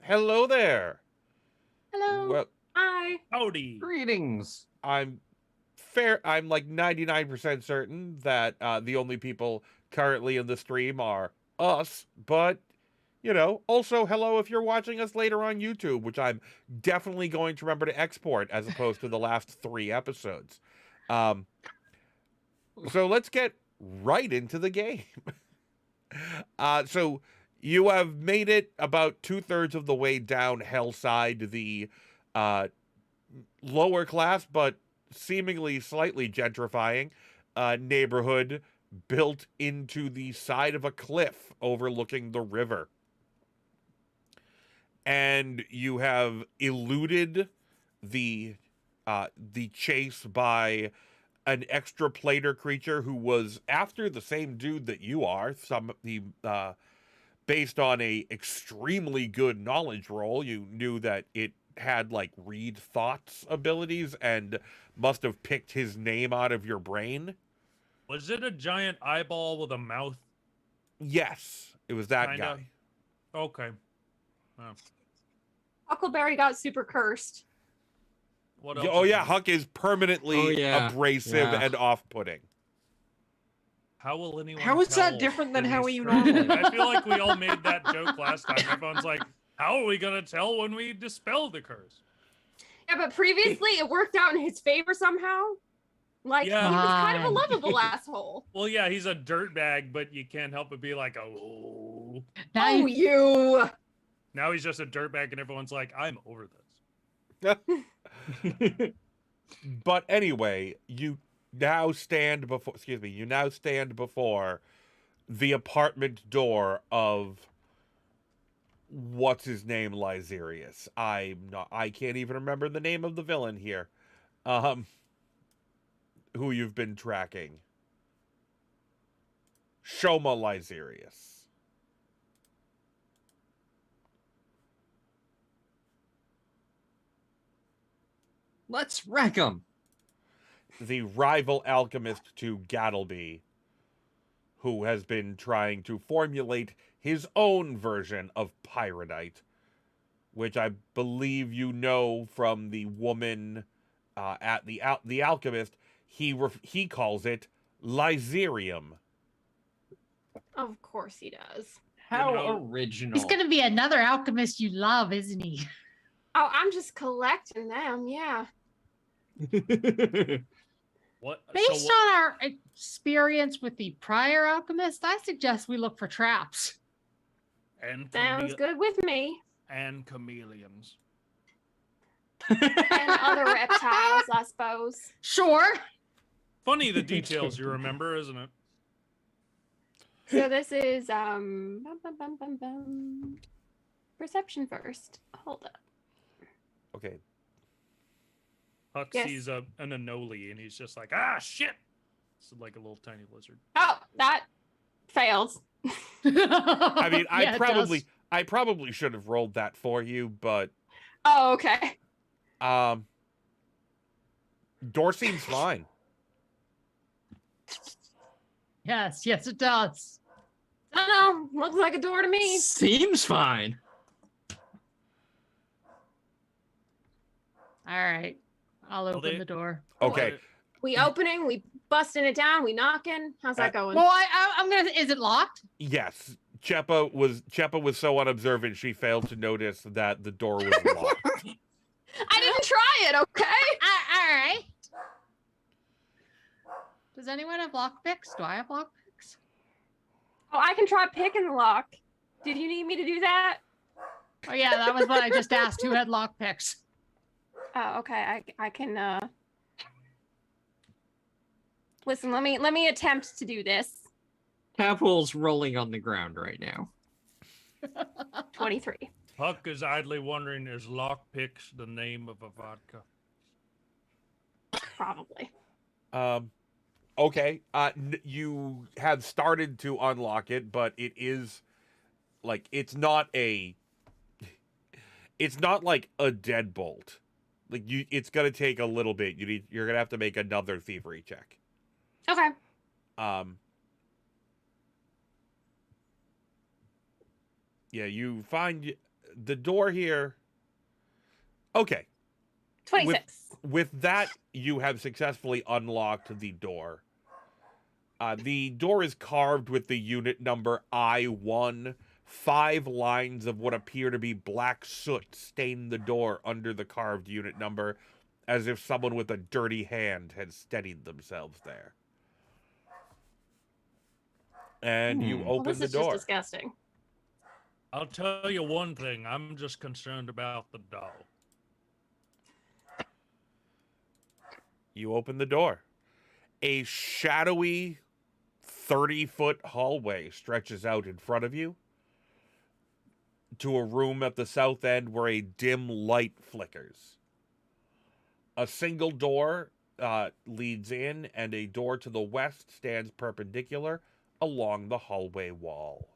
Hello there. Hello. Well, Hi. Howdy. Greetings. I'm I'm like 99% certain that the only people currently in the stream are us, but also hello if you're watching us later on YouTube, which I'm definitely going to remember to export as opposed to the last 3 episodes. Um, so let's get right into the game. So you have made it about 2/3 of the way down Hellside, the uh, lower class, but seemingly slightly gentrifying neighborhood built into the side of a cliff overlooking the river. And you have eluded the chase by an extra plater creature who was after the same dude that you are. Based on a extremely good knowledge roll, you knew that it had like read thoughts abilities and must have picked his name out of your brain. Was it a giant eyeball with a mouth? Yes, it was that Kinda. guy. Okay. Huckleberry got super cursed. What else? Oh is yeah, new? Huck is permanently abrasive and off-putting. How will anyone How is tell that different than when how he's you cursed? normally I feel like we all made that joke last time. Everyone's like, how are we gonna tell when we dispel the curse? Yeah, but previously it worked out in his favor somehow. Like, Yeah. he was kind of a lovable asshole. Well, yeah, he's a dirtbag, but you can't help but be like, oh. Oh, you. Now he's just a dirtbag, and everyone's like, I'm over this. But anyway, you now stand before the apartment door of what's his name, Lyserius. I can't even remember the name of the villain here. Who you've been tracking. Shoma Lyserius. Let's wreck him. The rival alchemist to Gattleby, who has been trying to formulate his own version of pyridite, which I believe you know from the woman at the alchemist. He calls it Lyserium. Of course he does. How original. He's going to be another alchemist you love, isn't he? Oh, I'm just collecting them, yeah. What? Based on our experience with the prior alchemist, I suggest we look for traps. And sounds good with me. And chameleons. And other reptiles, I suppose. Sure. Funny the details you remember, isn't it? So this is perception first. Hold up. Okay. Huck sees an anole and he's just like, ah, shit! It's like a little tiny lizard. Oh, that fails. I mean, I probably should have rolled that for you, but oh, okay. Door seems fine. Yes, it does. I don't know. Looks like a door to me. Seems fine. All right. I'll open the door. Okay. We opening, we busting it down, we knocking. How's that going? Well, I'm gonna. Is it locked? Yes. Chepa was so unobservant she failed to notice that the door was locked. I didn't try it, okay? All right. Does anyone have lockpicks? Do I have lockpicks? Oh, I can try picking the lock. Did you need me to do that? Oh yeah, that was what I just asked. Who had lockpicks? Oh, okay. I can listen, let me attempt to do this. Tapwell's rolling on the ground right now. 23. Huck is idly wondering, is lockpicks the name of a vodka? Probably. Okay. You have started to unlock it, but it is like it's not like a deadbolt. Like it's gonna take a little bit. You're gonna have to make another thievery check. Okay. Yeah, you find the door here. Okay. 26. With that, you have successfully unlocked the door. The door is carved with the unit number I1. 5 lines of what appear to be black soot stain the door under the carved unit number, as if someone with a dirty hand had steadied themselves there. And you Well, open this the is just door. disgusting. I'll tell you one thing. I'm just concerned about the doll. You open the door. A shadowy 30-foot hallway stretches out in front of you to a room at the south end where a dim light flickers. A single door leads in, and a door to the west stands perpendicular along the hallway wall.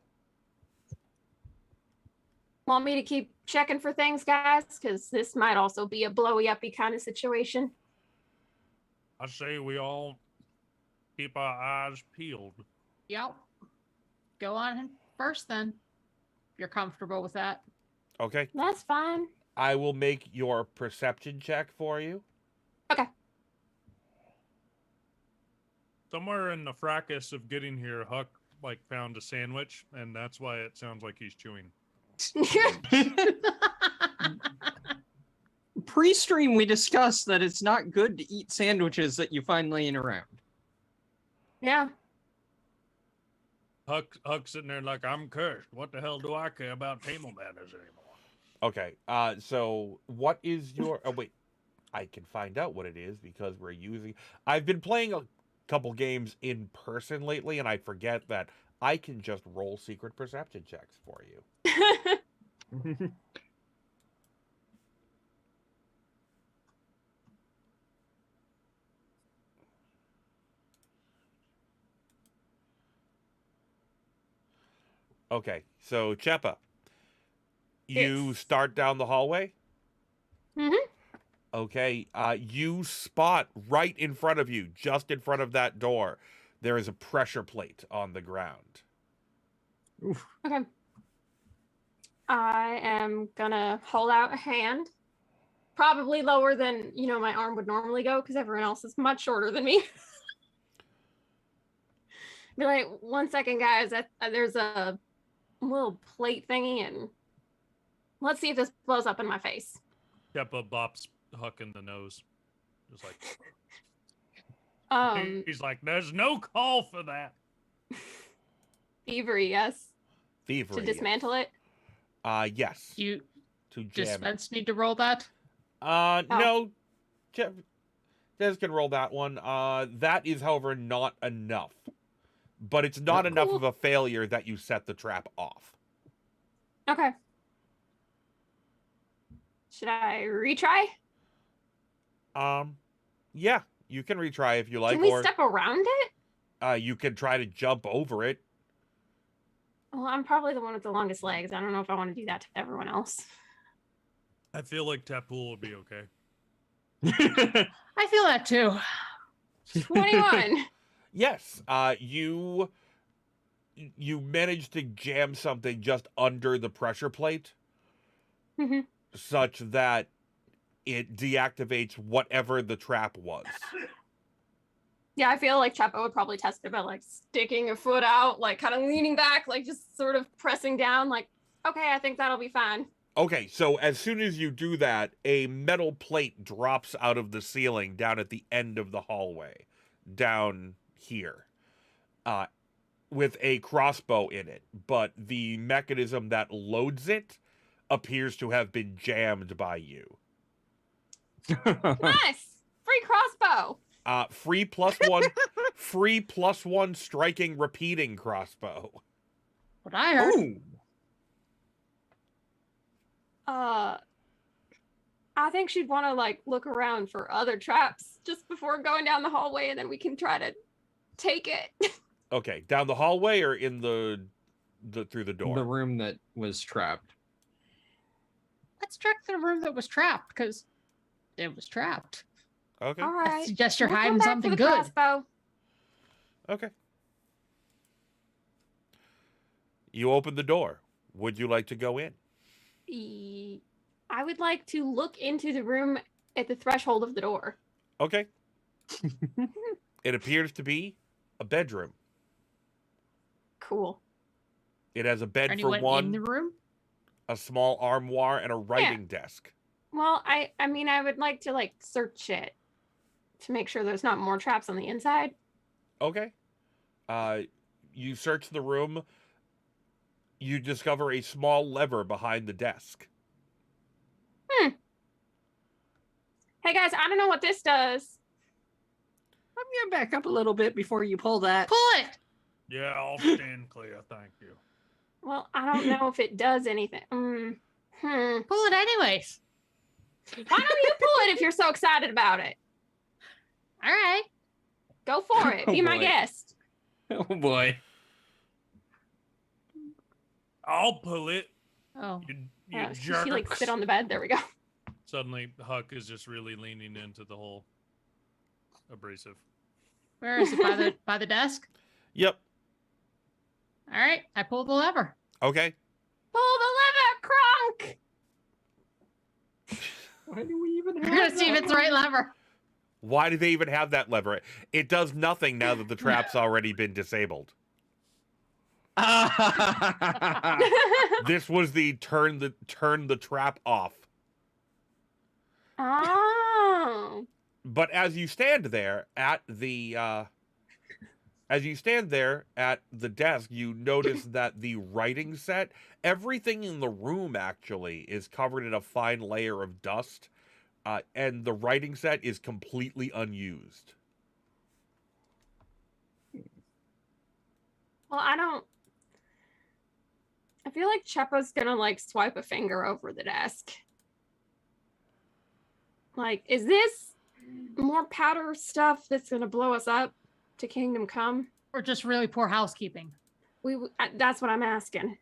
Want me to keep checking for things, guys? Because this might also be a blowy-uppy kind of situation. I say we all keep our eyes peeled. Yep. Go on first then. If you're comfortable with that. Okay? That's fine. I will make your perception check for you. Okay. Somewhere in the fracas of getting here, Huck found a sandwich, and that's why it sounds like he's chewing. Pre-stream, we discussed that it's not good to eat sandwiches that you find laying around. Yeah. Huck's sitting there like, I'm cursed. What the hell do I care about table manners anymore? Okay, so what is your... Oh, wait. I can find out what it is because we're using... I've been playing a couple games in person lately, and I forget that I can just roll secret perception checks for you. Okay, so Chepa, you Yes. start down the hallway. Mm-hmm. Okay, you spot right in front of you, just in front of that door, there is a pressure plate on the ground. Oof. Okay. I am gonna hold out a hand. Probably lower than, my arm would normally go because everyone else is much shorter than me. Be like, 1 second, guys. There's a little plate thingy, and let's see if this blows up in my face. Keppa bops Huck in the nose. Just like, he's like, there's no call for that. Thievery, yes. Thievery. To dismantle it. Yes. You To jam it. dispense need to roll that? No. Des can roll that one. That is, however, not enough. But it's not enough Cool. of a failure that you set the trap off. Okay. Should I retry? Yeah, you can retry if you like, Can we or step around it? you can try to jump over it. Well, I'm probably the one with the longest legs. I don't know if I want to do that to everyone else. I feel like Tapool would be okay. I feel that too. 21. Yes, you managed to jam something just under the pressure plate, Mhm. such that it deactivates whatever the trap was. Yeah, I feel like Chepa would probably test it by sticking a foot out, kind of leaning back, just sort of pressing down, okay, I think that'll be fine. Okay, so as soon as you do that, a metal plate drops out of the ceiling down at the end of the hallway, down here, with a crossbow in it, but the mechanism that loads it appears to have been jammed by you. Nice! Free crossbow! Free plus one striking repeating crossbow. What I heard. Ooh. I think she'd want to look around for other traps just before going down the hallway, and then we can try to take it. Okay, down the hallway or in the through the door? The room that was trapped. Let's check the room that was trapped, because it was trapped. Okay. All I right. suggest you're We'll come hiding back for something the good. crossbow. Okay. You open the door. Would you like to go in? I would like to look into the room at the threshold of the door. Okay. It appears to be a bedroom. Cool. It has a bed for Anyone one, in the room? a small armoire, and a writing desk. Well, I mean, I would like to like search it to make sure there's not more traps on the inside. Okay. You search the room. You discover a small lever behind the desk. Hey guys, I don't know what this does. I'm gonna back up a little bit before you pull that. Pull it! Yeah, I'll stand clear. Thank you. Well, I don't know if it does anything. Pull it anyways. Why don't you pull it if you're so excited about it? All right. Go for it. Oh, Be my boy. guest. Oh boy. I'll pull it. Oh. You She jerk. like sit on the bed. There we go. Suddenly, Huck is just really leaning into the whole abrasive. Where is it? By the desk? Yep. All right. I pull the lever. Okay. Pull the lever, Kronk. Why do we even We're have gonna see if it's the right lever. Why do they even have that lever? It does nothing now that the trap's already been disabled. This was the turn the trap off. Oh. But as you stand there at the desk, you notice that the writing set, everything in the room actually is covered in a fine layer of dust, and the writing set is completely unused. Well, I feel like Chepa's gonna like swipe a finger over the desk. Like, is this more powder stuff that's gonna blow us up to Kingdom Come? Or just really poor housekeeping. That's what I'm asking.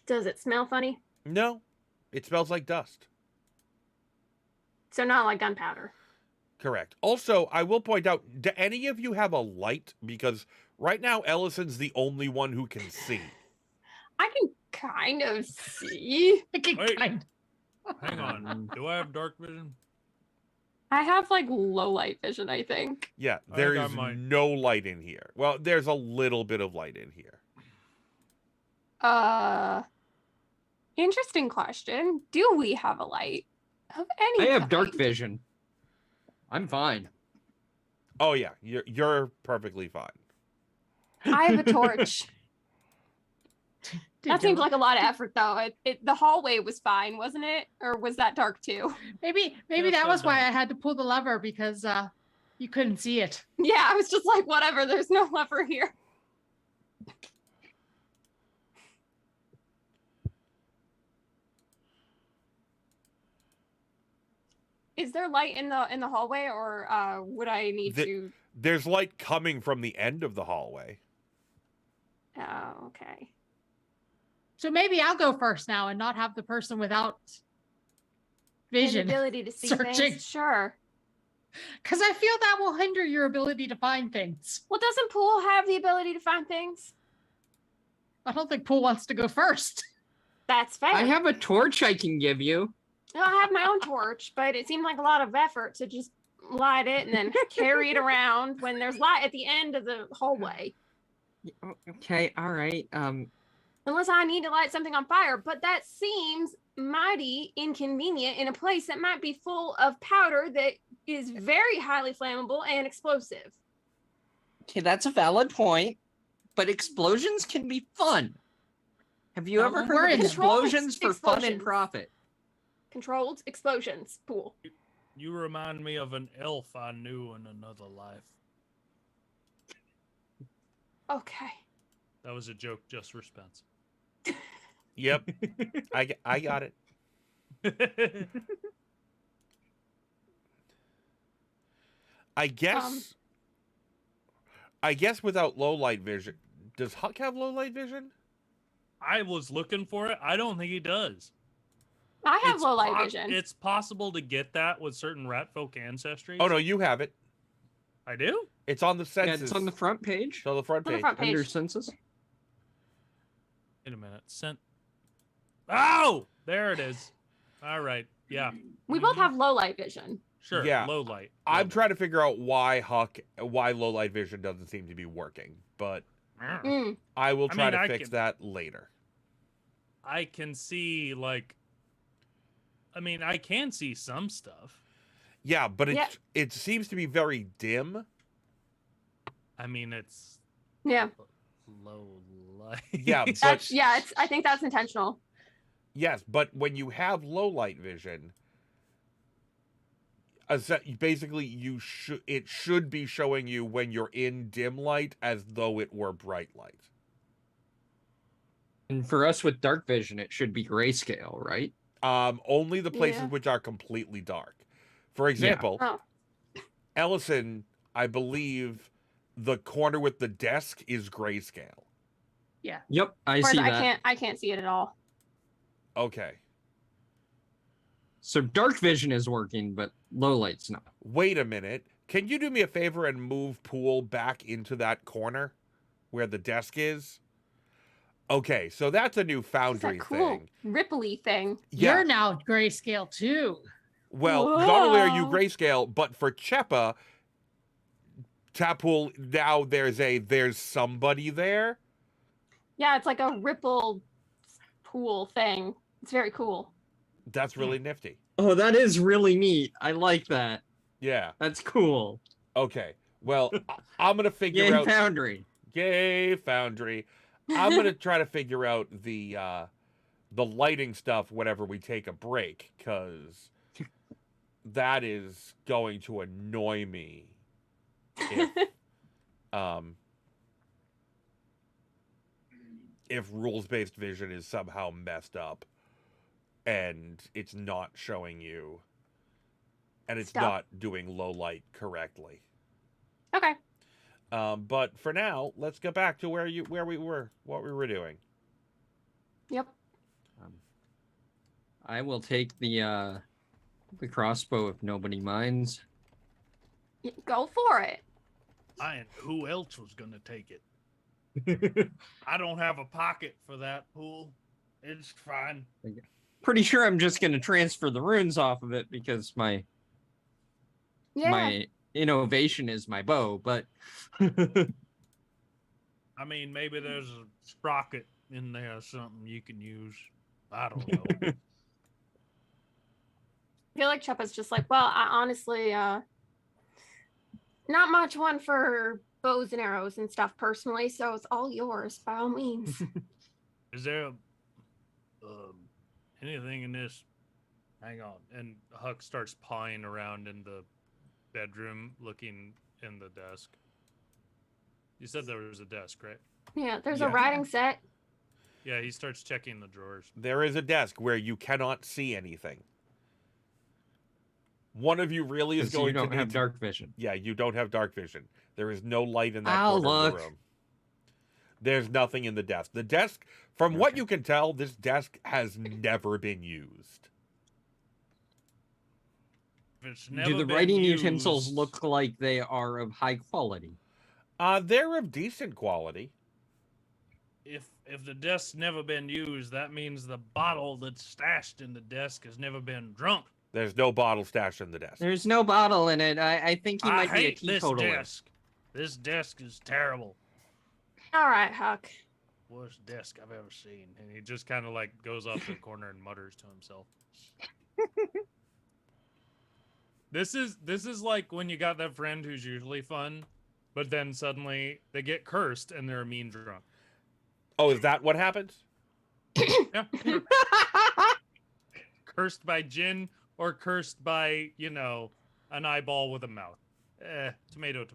Does it smell funny? No, it smells like dust. So not like gunpowder. Correct. Also, I will point out, do any of you have a light? Because right now, Ellison's the only one who can see. I can kind of see. I can Wait. kind Hang on. Do I have dark vision? I have like low light vision, I think. Yeah, I there think I is might. no light in here. Well, there's a little bit of light in here. Interesting question. Do we have a light of any I have dark kind? vision. I'm fine. Oh yeah, you're perfectly fine. I have a torch. That seemed like a lot of effort, though. The hallway was fine, wasn't it? Or was that dark too? Maybe Yes, that was why done. I had to pull the lever because you couldn't see it. Yeah, I was just like, whatever. There's no lever here. Is there light in the hallway, or would I need to? There's light coming from the end of the hallway. Oh, okay. So maybe I'll go first now and not have the person without The vision. ability to see Searching. things. Sure. Because I feel that will hinder your ability to find things. Well, doesn't Pool have the ability to find things? I don't think Pool wants to go first. That's fair. I have a torch I can give you. No, I have my own torch, but it seemed like a lot of effort to just light it and then carry it around when there's light at the end of the hallway. Okay, all right. Unless I need to light something on fire, but that seems mighty inconvenient in a place that might be full of powder that is very highly flammable and explosive. Okay, that's a valid point, but explosions can be fun. Have you No, ever we're heard of in them. explosions for fun and Explosions. profit? Controlled explosions. Pool. You remind me of an elf I knew in another life. Okay. That was a joke just for Spence. Yep, I got it. I guess without low light vision, does Huck have low light vision? I was looking for it. I don't think he does. I have It's low light po- vision. It's possible to get that with certain rat folk ancestries. Oh no, you have it. I do? It's on the Yeah, census. it's on the front page. It's on the front On the page. front page. Under census. Wait a minute. Sent. Oh, there it is. All right. Yeah. We both Mhm. have low light vision. Sure. Yeah, Low light. I'm trying to figure out why low light vision doesn't seem to be working, but Mm. I will I try mean, to I fix can- that later. I can see like. I mean, I can see some stuff. Yeah, but Yeah. it seems to be very dim. I mean, it's Yeah. low light. Yeah, but That's I think that's intentional. yes, but when you have low light vision, basically it should be showing you when you're in dim light as though it were bright light. And for us with dark vision, it should be grayscale, right? Only the places Yeah. which are completely dark. For example, Oh. Ellison, I believe the corner with the desk is grayscale. Yep, I Whereas see that. I can't see it at all. Okay. So dark vision is working, but low light's not. Wait a minute. Can you do me a favor and move Pool back into that corner where the desk is? Okay, so that's a new It's Foundry that cool thing. ripply thing. Yeah. You're now grayscale too. Well, not only are you Whoa. grayscale, but for Chepa, Tapool, now there's somebody there. Yeah, it's like a ripple pool thing. It's very cool. That's really nifty. Oh, that is really neat. I like that. Yeah. That's cool. Okay. Well, I'm gonna figure Yay, out. Foundry. Yay, Foundry! I'm gonna try to figure out the lighting stuff whenever we take a break, because that is going to annoy me. If rules-based vision is somehow messed up and it's not showing you and it's Stuff. not doing low light correctly. Okay. But for now, let's get back to what we were doing. Yep. I will take the crossbow if nobody minds. Go for it. And who else was gonna take it? I don't have a pocket for that Pool. It's fine. Pretty sure I'm just gonna transfer the runes off of it because my innovation is my bow, but I mean, maybe there's a sprocket in there or something you can use. I don't know. I feel like Chepa's just like, well, I honestly not much one for bows and arrows and stuff personally, so it's all yours by all means. Is there anything in this? Hang on. And Huck starts pawing around in the bedroom, looking in the desk. You said there was a desk, right? Yeah, there's Yeah. a writing set. Yeah, he starts checking the drawers. There is a desk where you cannot see anything. One of you really is so going you don't to have need dark vision. Yeah, you don't have dark vision. There is no light in that I'll corner of look. the room. There's nothing in the desk. The desk, from what Okay. you can tell, this desk has never been used. If it's Do never the been writing utensils used- look like they are of high quality? They're of decent quality. If the desk's never been used, that means the bottle that's stashed in the desk has never been drunk. There's no bottle stashed in the desk. There's no bottle in it. I think he I might be a hate this teetotaler. desk. This desk is terrible. All right, Huck. Worst desk I've ever seen. And he just kind of like goes off to the corner and mutters to himself. This is like when you got that friend who's usually fun, but then suddenly they get cursed and they're a mean drunk. Oh, is that what happens? Yeah. Cursed by gin or cursed by, an eyeball with a mouth. Tomato.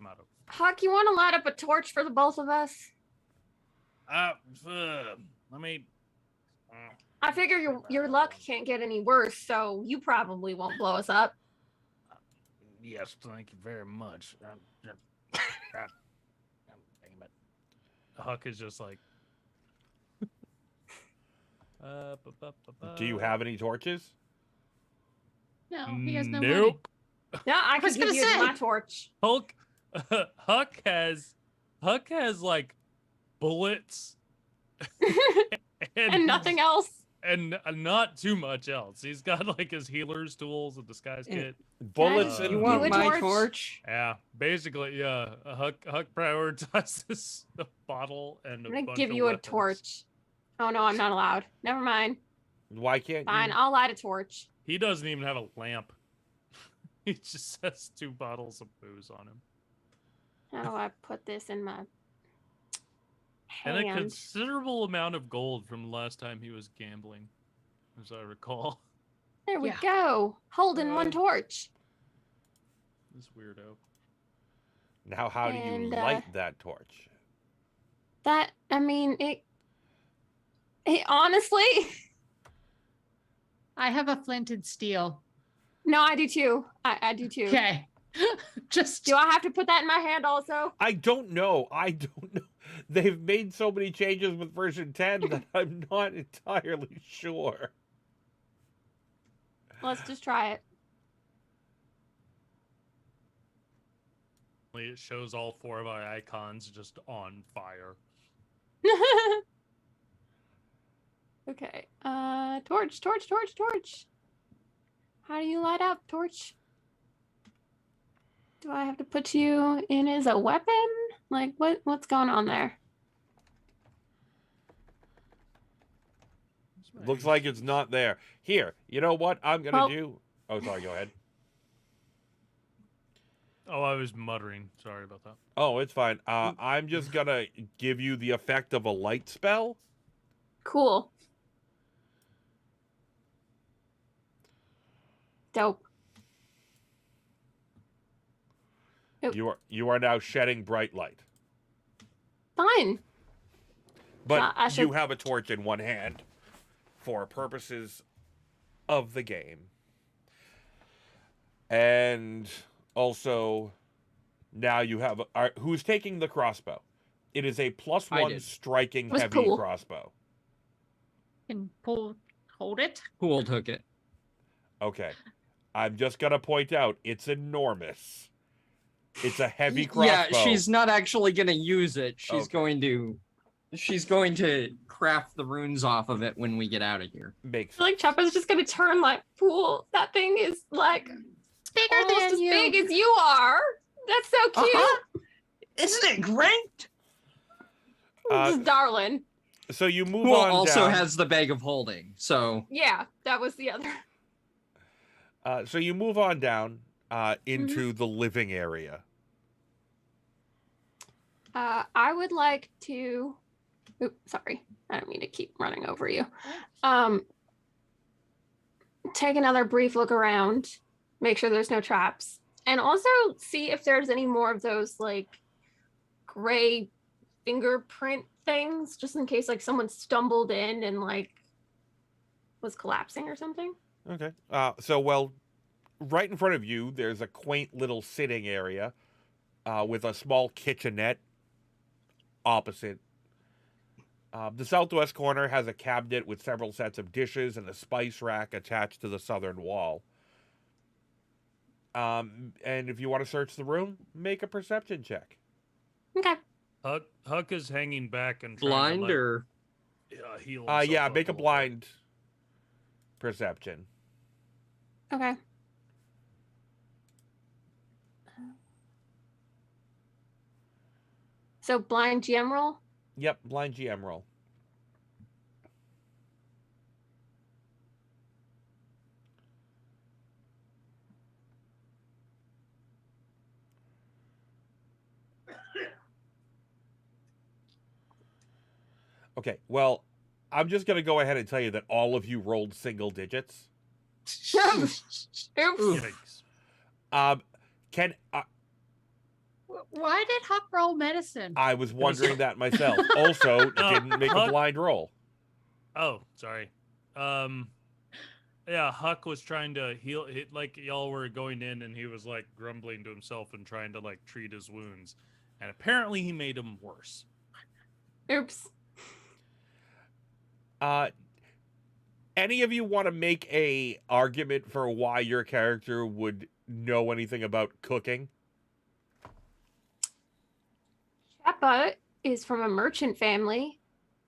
Huck, you want to light up a torch for the both of us? Let me. I figure your luck can't get any worse, so you probably won't blow us up. Yes, thank you very much. Damn it. Huck is just like. Do you have any torches? No, he has no money. Nope. Yeah, I was can give gonna you say. my torch. Huck has like bullets And nothing else. And not too much else. He's got like his healer's tools, a disguise Yeah. kit. Bullets You and You You want a my torch? torch? Yeah, basically, yeah. Huck prioritizes the bottle and a I'm gonna bunch give of you a weapons. torch. Oh no, I'm not allowed. Never mind. Why can't Fine, you? I'll light a torch. He doesn't even have a lamp. He just has 2 bottles of booze on him. How do I put this in my And a hand? considerable amount of gold from the last time he was gambling, as I recall. There we Yeah. go. Holding one torch. This weirdo. Now, how do you And, light that torch? That, I mean, it honestly, I have a flint and steel. no, I do too. I do too. Okay. Just Do I have to put that in my hand also? I don't know. I don't know. They've made so many changes with version 10 that I'm not entirely sure. Let's just try it. It shows all 4 of our icons just on fire. Okay. Torch, torch, torch, torch. How do you light up, torch? Do I have to put you in as a weapon? Like what's going on there? Looks like it's not there. Here, you know what I'm going to Well- do? Oh, sorry, go ahead. Oh, I was muttering. Sorry about that. Oh, it's fine. I'm just going to give you the effect of a light spell. Cool. Dope. Yep. You are now shedding bright light. Fine. But I should- you have a torch in one hand for purposes of the game. And also, now you have... who's taking the crossbow? It is a I +1 did. striking Was heavy cool. crossbow. can hold it. Pool took it. Okay. I'm just going to point out, it's enormous. It's a heavy crossbow. Yeah, she's not actually gonna use it. She's Okay. going to craft the runes off of it when we get out of here. Makes I feel like Chopper's just gonna turn like, pool. That thing is like Bigger almost than as you. big as you are. That's so cute. Uh-huh. Isn't it great? Just darling. So you move Who on also down. has the bag of holding. So Yeah, that was the other. So you move on down Mm-hmm. into the living area. I would like to. Oops, sorry. I don't mean to keep running over you. Take another brief look around, make sure there's no traps, and also see if there's any more of those like gray fingerprint things, just in case like someone stumbled in and like was collapsing or something. Okay. Well, right in front of you, there's a quaint little sitting area with a small kitchenette opposite. The southwest corner has a cabinet with several sets of dishes and a spice rack attached to the southern wall. And if you want to search the room, make a perception check. Okay. Huck is hanging back and trying blind to, like, or heal himself Yeah, up make a little bit. blind perception. Okay. So blind GM roll. Yep, blind GM roll. Okay, well, I'm just going to go ahead and tell you that all of you rolled single digits. Oops. Yikes. Ken, Why did Huck roll medicine? I was wondering that myself. Also, didn't make a Huck- blind roll. Oh, sorry. Yeah, Huck was trying to heal. Like y'all were going in, and he was like grumbling to himself and trying to like treat his wounds, and apparently he made them worse. Oops. Any of you want to make a argument for why your character would know anything about cooking? Chappa is from a merchant family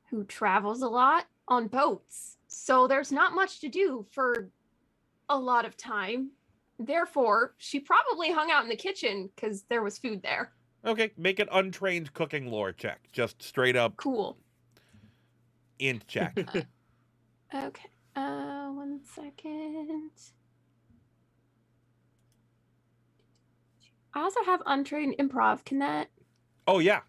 who travels a lot, on boats. So there's not much to do for a lot of time. Therefore, she probably hung out in the kitchen because there was food there. Okay, make an untrained cooking lore check. Just straight up Cool. int check. Okay. 1 second. I also have untrained improv. Can that? Oh, yeah.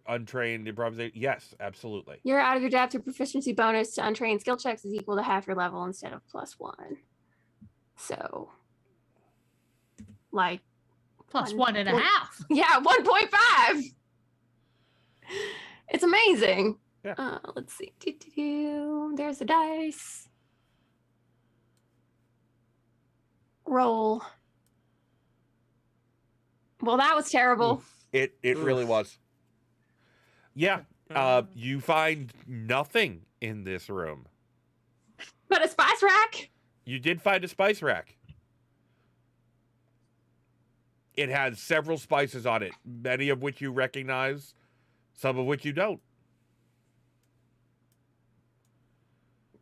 Untrained improvisation. Yes, absolutely. Your out of your depth or proficiency bonus to untrained skill checks is equal to half your level instead of +1. So, like, Plus 1 1.5. yeah, 1.5. It's amazing. Yeah. Let's see. There's the dice. Roll. Well, that was terrible. It really was. Yeah. You find nothing in this room. But a spice rack? You did find a spice rack. It has several spices on it, many of which you recognize, some of which you don't.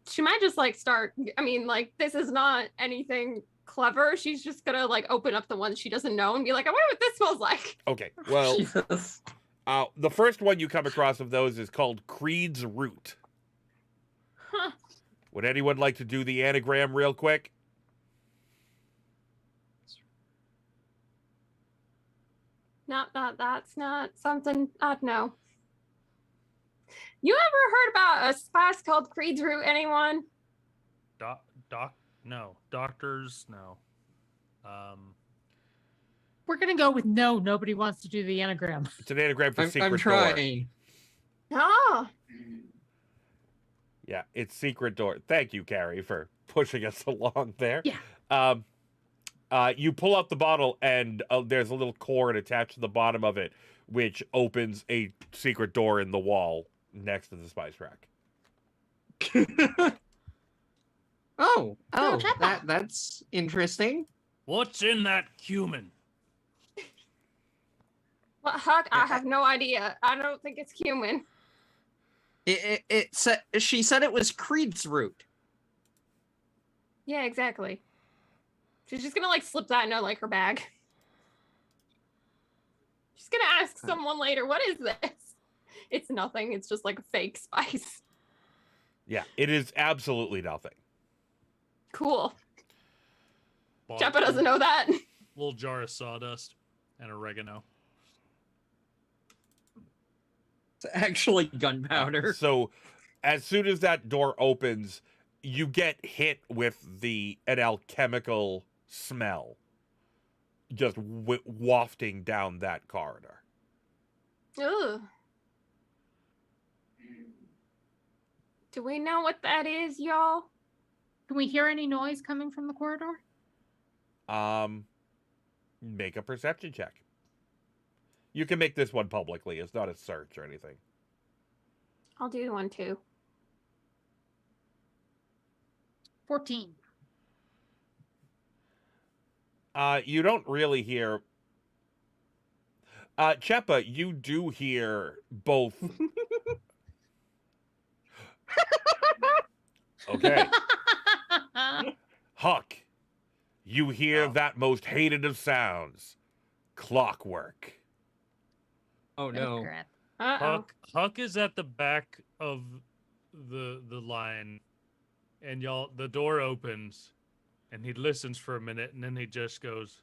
She might just like start. I mean, like, this is not anything clever. She's just gonna like open up the ones she doesn't know and be like, I wonder what this smells like. Okay, well, Jesus. the first one you come across of those is called Creed's Root. Huh. Would anyone like to do the anagram real quick? That's not something I'd know. You ever heard about a spice called Creed's Root, anyone? No. Doctors, no. We're gonna go with no. Nobody wants to do the anagram. It's an anagram for secret I'm door. trying. Oh. Yeah, it's secret door. Thank you, Carrie, for pushing us along there. Yeah. You pull out the bottle, and there's a little cord attached to the bottom of it, which opens a secret door in the wall next to the spice rack. Oh, Trevor. that's interesting. What's in that cumin? Well, Huck, I have no idea. I don't think it's cumin. She said it was Creed's root. Yeah, exactly. She's just gonna like slip that into like her bag. She's gonna ask someone later, what is this? It's nothing. It's just like a fake spice. Yeah, it is absolutely nothing. Cool. Bought Cheppa doesn't know that. Little jar of sawdust and oregano. It's actually gunpowder. So, as soon as that door opens, you get hit with an alchemical smell, just wafting down that corridor. Ugh. Do we know what that is, y'all? Can we hear any noise coming from the corridor? Make a perception check. You can make this one publicly. It's not a search or anything. I'll do one too. 14. You don't really hear. Cheppa, you do hear both. Okay. Huck, you hear that most hated of sounds. Clockwork. Oh no. Crap. Uh-oh. Huck is at the back of the line, and the door opens, and he listens for a minute, and then he just goes,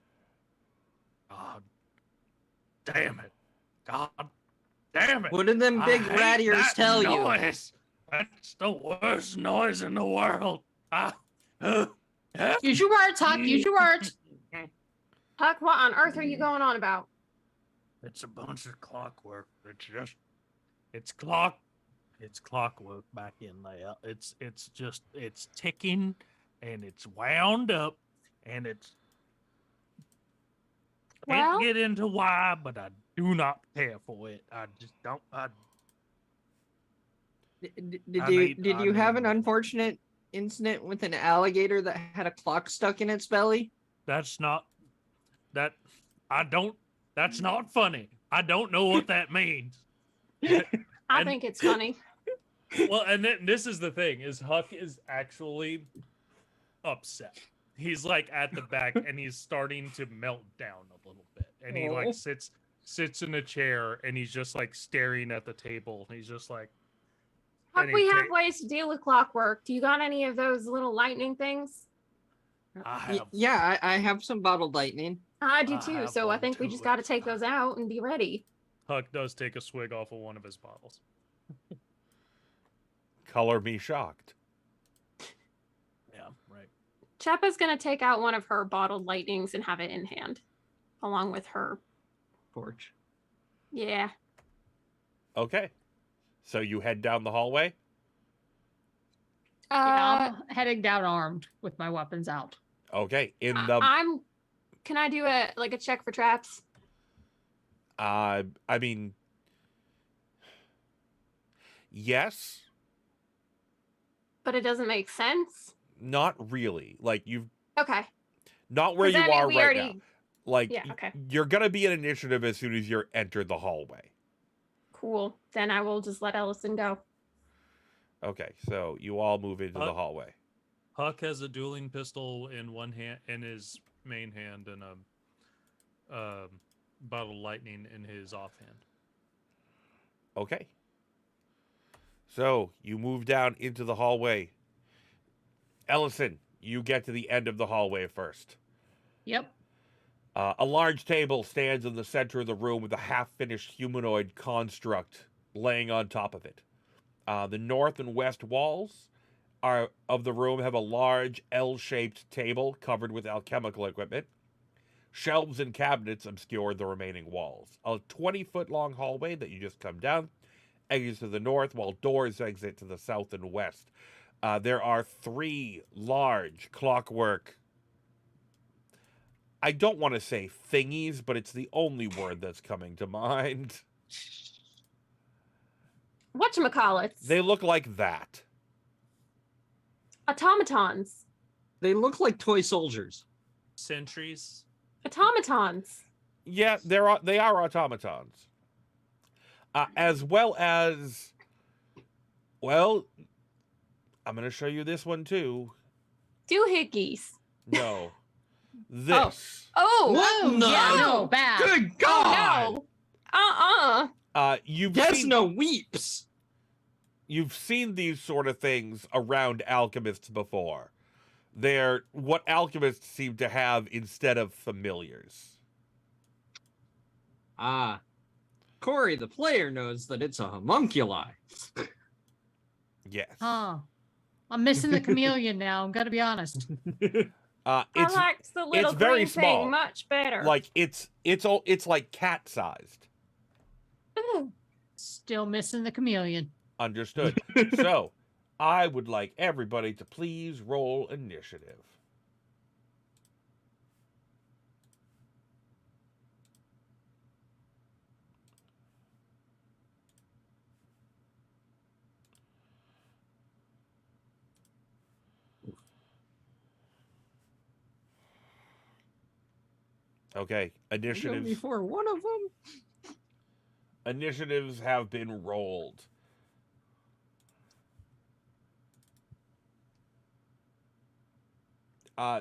"God damn it! God damn it! What did them big I hate rat ears that tell you? noise. That's the worst noise in the world." Use your words, Huck. Use your words. Huck, what on earth are you going on about? It's a bunch of clockwork. It's clockwork back in there. It's ticking, and it's wound up, and it's Well? can't get into why, but I do not care for it. I just don't. Did you have an unfortunate incident with an alligator that had a clock stuck in its belly? That's not That's not funny. I don't know what that means. I think it's funny. Well, and then this is the thing: is Huck is actually upset. He's like at the back, and he's starting to melt down a little bit, and he Oh. like sits in a chair, and he's just like staring at the table. He's just like, Huck, and he we have ta- ways to deal with clockwork. Do you got any of those little lightning things? I have, Yeah, I have some bottled lightning. I do I too. have So I one think we too. just got to take those out and be ready. Huck does take a swig off of one of his bottles. Color me shocked. Yeah, right. Cheppa's gonna take out one of her bottled lightnings and have it in hand, along with her. Torch. Yeah. Okay. So you head down the hallway? Yeah, I'm heading down armed with my weapons out. Okay. In the I'm. Can I do a check for traps? I mean, yes, But it doesn't make sense. not really. Like you've Okay. not where 'Cause you I mean, are we right already- now. Like Yeah, okay. you're gonna be an initiative as soon as you're entered the hallway. Cool. Then I will just let Ellison go. Okay, so you all move into the hallway. Huck has a dueling pistol in one hand, in his main hand, and a bottle of lightning in his offhand. Okay. So you move down into the hallway. Ellison, you get to the end of the hallway first. Yep. A large table stands in the center of the room with a half-finished humanoid construct laying on top of it. The north and west walls of the room have a large L-shaped table covered with alchemical equipment. Shelves and cabinets obscure the remaining walls. A 20-foot-long hallway that you just come down exits to the north, while doors exit to the south and west. There are 3 large clockwork. I don't want to say thingies, but it's the only word that's coming to mind. Whatchamacallits? They look like that. Automatons. They look like toy soldiers. Sentries. Automatons. Yeah, they are automatons. As well as, well, I'm going to show you this one too. Doohickeys. No. This. Oh. What? No. Yeah, no, bad. Good God! Oh no. You've Yes, seen, no weeps. You've seen these sort of things around alchemists before. They're what alchemists seem to have instead of familiars. Ah. Corey, the player, knows that it's a homunculi. Yes. Huh. I'm missing the chameleon now. I'm gonna be honest. I It's like the little very green small. thing much better. like it's like cat sized. Ooh. Still missing the chameleon. Understood. So, I would like everybody to please roll initiative. Okay, initiatives. Before one of them. Initiatives have been rolled.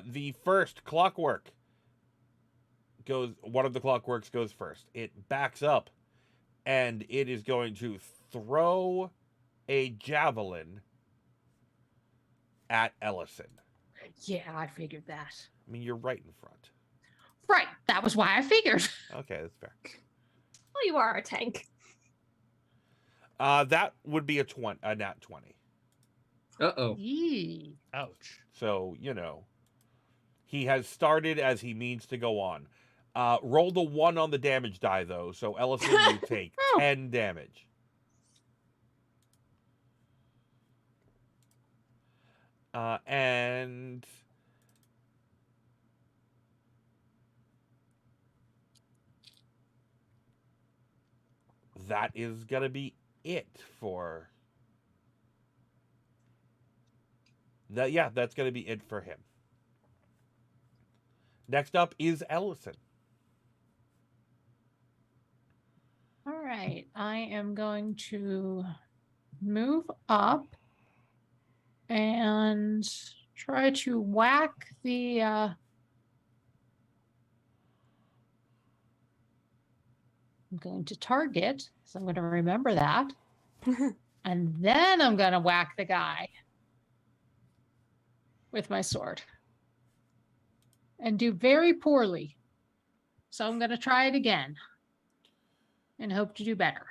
The first clockwork goes. One of the clockworks goes first. It backs up, and it is going to throw a javelin at Ellison. Yeah, I figured that. I mean, you're right in front. Right. That was why I figured. Okay, that's fair. Well, you are a tank. That would be a nat 20. Uh-oh. Yee. Ouch. So, he has started as he means to go on. Roll the 1 on the damage die, though. So, Ellison, you take 10 damage. And that is going to be it for that. Yeah, that's going to be it for him. Next up is Ellison. All right. I am going to move up and try to whack the I'm going to target, so I'm going to remember that. And then I'm going to whack the guy with my sword and do very poorly. So I'm going to try it again and hope to do better.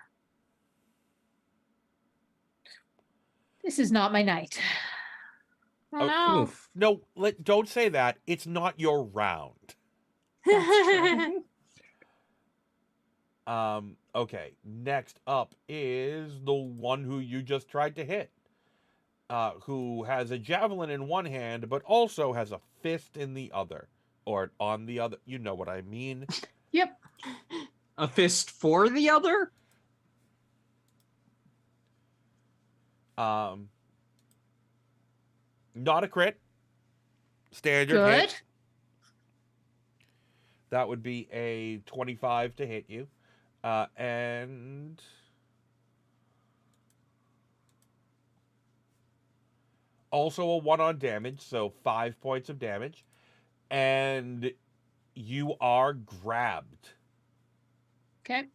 This is not my night. Oh, no. Oof. No, don't say that. It's not your round. That's true. Okay. Next up is the one who you just tried to hit. Who has a javelin in one hand, but also has a fist in the other. Or on the other. You know what I mean. Yep. A fist for the other? Not a crit. Standard Good. hit. That would be a 25 to hit you. And also a 1 on damage, so 5 points of damage. And you are grabbed. Okay.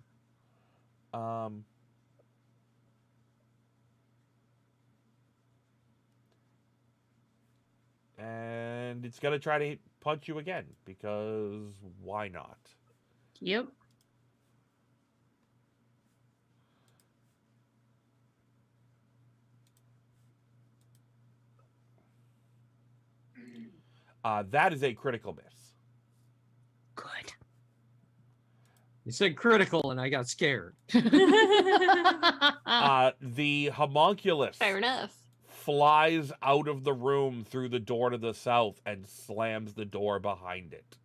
And it's gonna try to punch you again, because why not? Yep. That is a critical miss. Good. You said critical, and I got scared. The homunculus Fair enough. flies out of the room through the door to the south and slams the door behind it.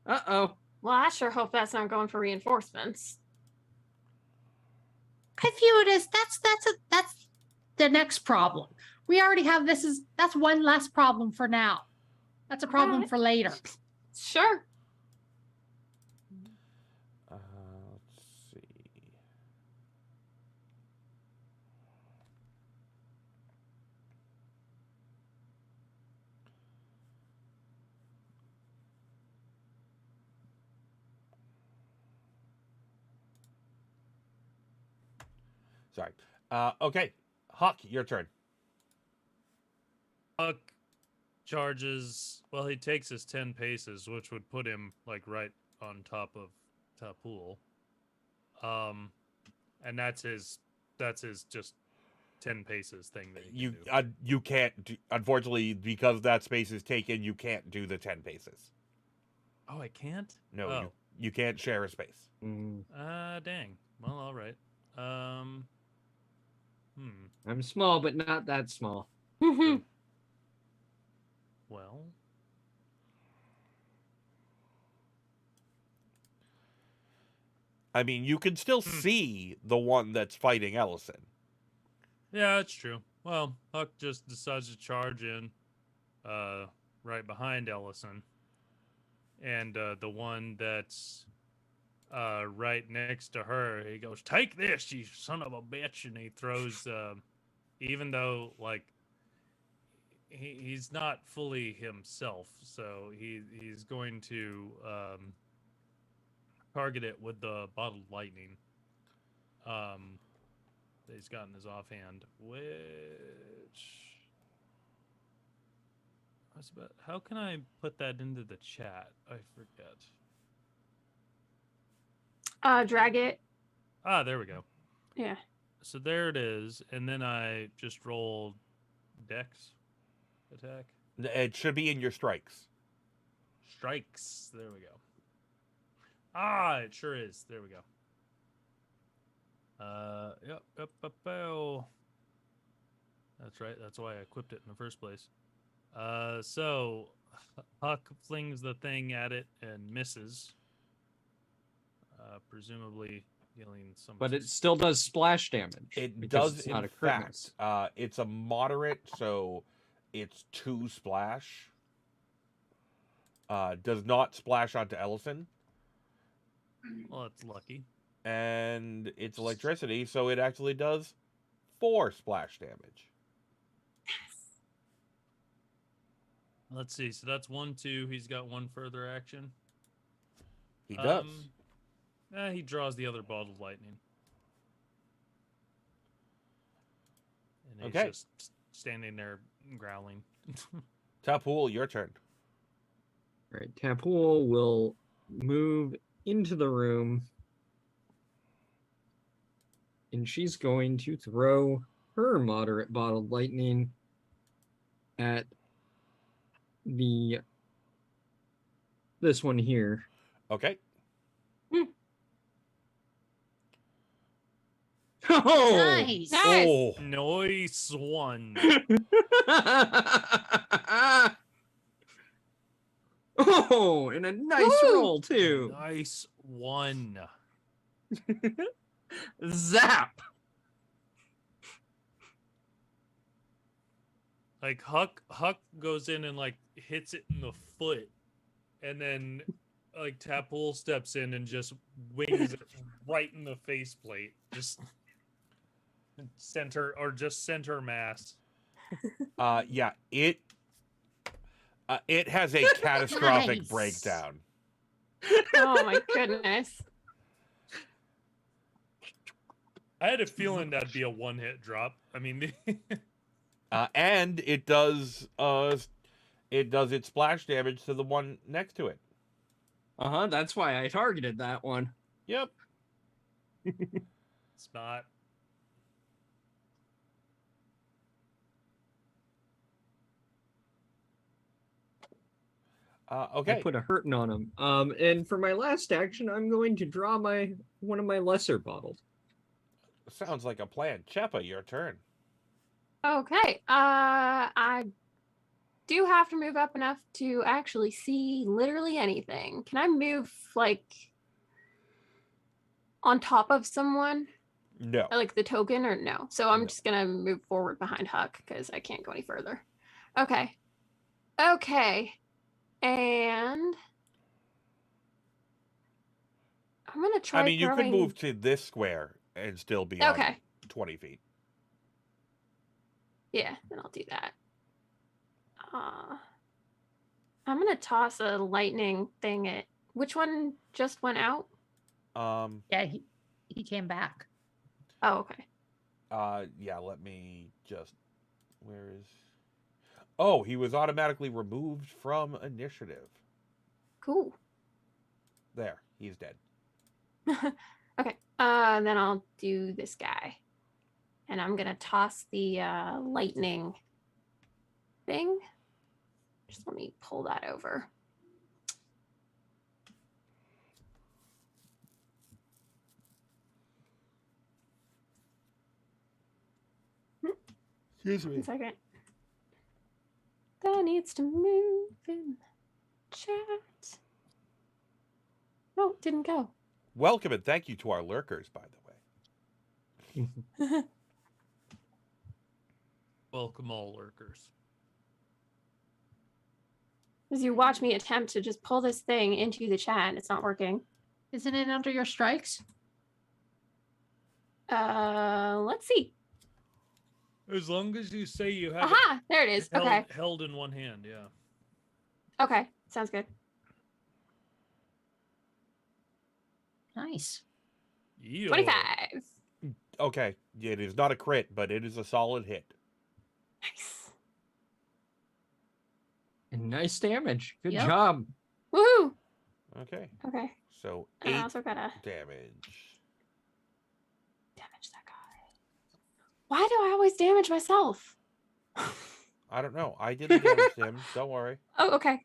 Uh-oh. Well, I sure hope that's not going for reinforcements. I view it as that's the next problem. We already have that's one less problem for now. That's a problem Alright. for later. Sure. Let's see. Sorry. Okay. Huck, your turn. Huck charges. Well, he takes his 10 paces, which would put him like right on top of Tapul. And that's his just 10 paces thing that he can do. You can't do, unfortunately, because that space is taken, you can't do the 10 paces. Oh, I can't? No, Oh. you can't share a space. Dang. Well, all right. I'm small, but not that small. Well, I mean, you can still see the one that's fighting Ellison. yeah, that's true. Well, Huck just decides to charge in right behind Ellison. And the one that's right next to her, he goes, "Take this, you son of a bitch!" And he throws, even though like he's not fully himself, so he's going to target it with the bottled lightning that he's got in his offhand, which I was about, how can I put that into the chat? I forget. Drag it. Ah, there we go. Yeah. So there it is, and then I just rolled Dex attack. It should be in your strikes. Strikes. There we go. Ah, it sure is. There we go. Yep. That's right. That's why I equipped it in the first place. So Huck flings the thing at it and misses. Presumably dealing some. But it still does splash damage. It because does, it's not in a crit fact. miss. It's a moderate, so it's 2 splash. Does not splash onto Ellison. Well, that's lucky. And it's electricity, so it actually does 4 splash damage. Let's see. So that's 1, 2. He's got 1 further action. He does. He draws the other ball of lightning. And he's Okay. just standing there growling. Tapul, your turn. All right, Tapul will move into the room, and she's going to throw her moderate bottled lightning at this one here. Okay. Oh! Nice. Nice. Oh, Nice one. Oh, and a nice Woo! roll too. Nice one. Zap. Like Huck goes in and like hits it in the foot, and then like Tapul steps in and just wings it right in the faceplate. Just center mass. yeah, it has a catastrophic Nice. breakdown. Oh my goodness. I had a feeling that'd be a 1-hit drop. I mean, And it does its splash damage to the one next to it. That's why I targeted that one. Yep. it's not. Okay. I put a hurting on him. And for my last action, I'm going to draw one of my lesser bottles. Sounds like a plan. Cheppa, your turn. Okay. I do have to move up enough to actually see literally anything. Can I move like on top of someone? No. Like the token or no? So I'm No. just gonna move forward behind Huck because I can't go any further. Okay. Okay. And I'm gonna try. I mean, you could throwing... move to this square and still be on Okay. 20 feet. Yeah, then I'll do that. I'm gonna toss a lightning thing at which one just went out? Yeah, he came back. Oh, okay. Yeah, let me just where is Oh, he was automatically removed from initiative. Cool. There, he's dead. Okay. Then I'll do this guy. And I'm gonna toss the lightning thing. Just let me pull that over. Excuse me. 1 second. That needs to move in the chat. No, it didn't go. Welcome and thank you to our lurkers, by the way. Welcome all lurkers. As you watch me attempt to just pull this thing into the chat, it's not working. Isn't it under your strikes? Let's see. As long as you say you have Aha! There it is. it Okay. held in one hand, yeah. Okay. Sounds good. Nice. Yeah. 25. Okay, it is not a crit, but it is a solid hit. Nice. And nice damage. Good Yep. job. Woohoo! Okay, Okay. so And I 8 also gotta damage. damage that guy. Why do I always damage myself? I don't know. I didn't damage him. Don't worry. Oh, okay.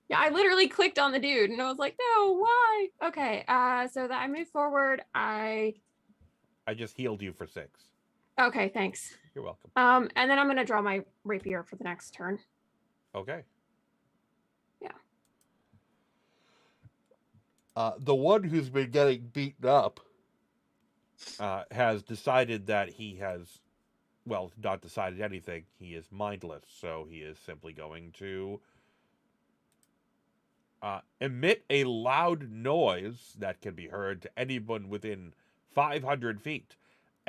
Yeah, I literally clicked on the dude and I was like, no, why? Okay, so that I move forward, I just healed you for 6. okay, thanks. You're welcome. And then I'm gonna draw my rapier for the next turn. Okay. Yeah. The one who's been getting beaten up has decided that he has, well, not decided anything. He is mindless, so he is simply going to emit a loud noise that can be heard to anyone within 500 feet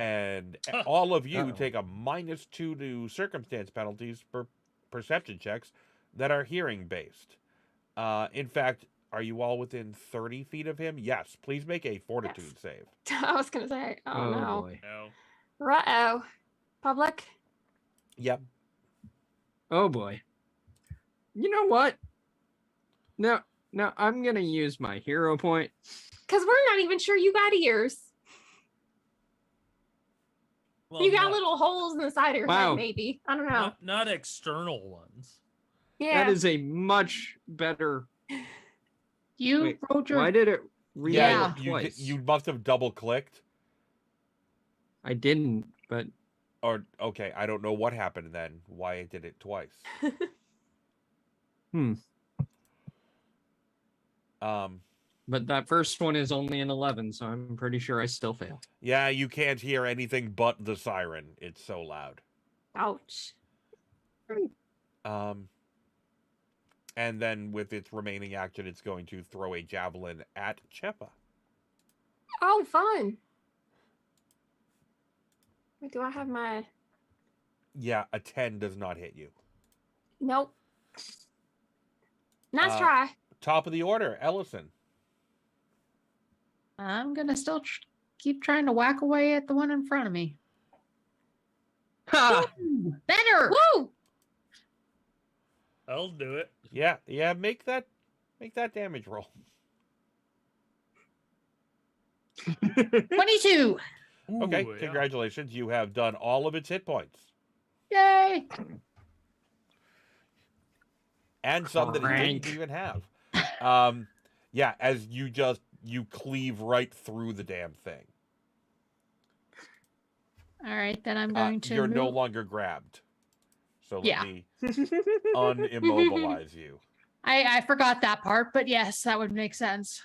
and all of you Uh-oh. take a -2 to circumstance penalties for perception checks that are hearing based. In fact, are you all within 30 feet of him? Yes. Please make a fortitude save. I was gonna say, oh, no. boy. No. Uh-oh. Public? Yep. Oh boy. You know what? No, I'm gonna use my hero point. Because we're not even sure you got ears. Well, You got not, little holes in the side of your Wow. head, maybe. I don't know. not external ones. Yeah. That is a much better. You Wait, rolled your. why did it Yeah. re-roll you twice? you must have double clicked. I didn't, but Or okay, I don't know what happened then. Why it did it twice. Hmm. But that first one is only an 11, so I'm pretty sure I still fail. yeah, you can't hear anything but the siren. It's so loud. Ouch. And then with its remaining action, it's going to throw a javelin at Chepa. Oh, fun. Wait, do I have my... Yeah, a 10 does not hit you. Nope. Nice Uh, try. Top of the order, Ellison. I'm gonna still keep trying to whack away at the one in front of me. Ha! Ooh, better. Woo! I'll do it. Yeah, make that damage roll. 22. Okay, Ooh, yeah. congratulations. You have done all of its hit points. Yay. And some that it Crank. didn't even have. Yeah, as you cleave right through the damn thing. All right, then I'm going to You're no move. longer grabbed. So let Yeah. me unimmobilize you. I forgot that part, but yes, that would make sense.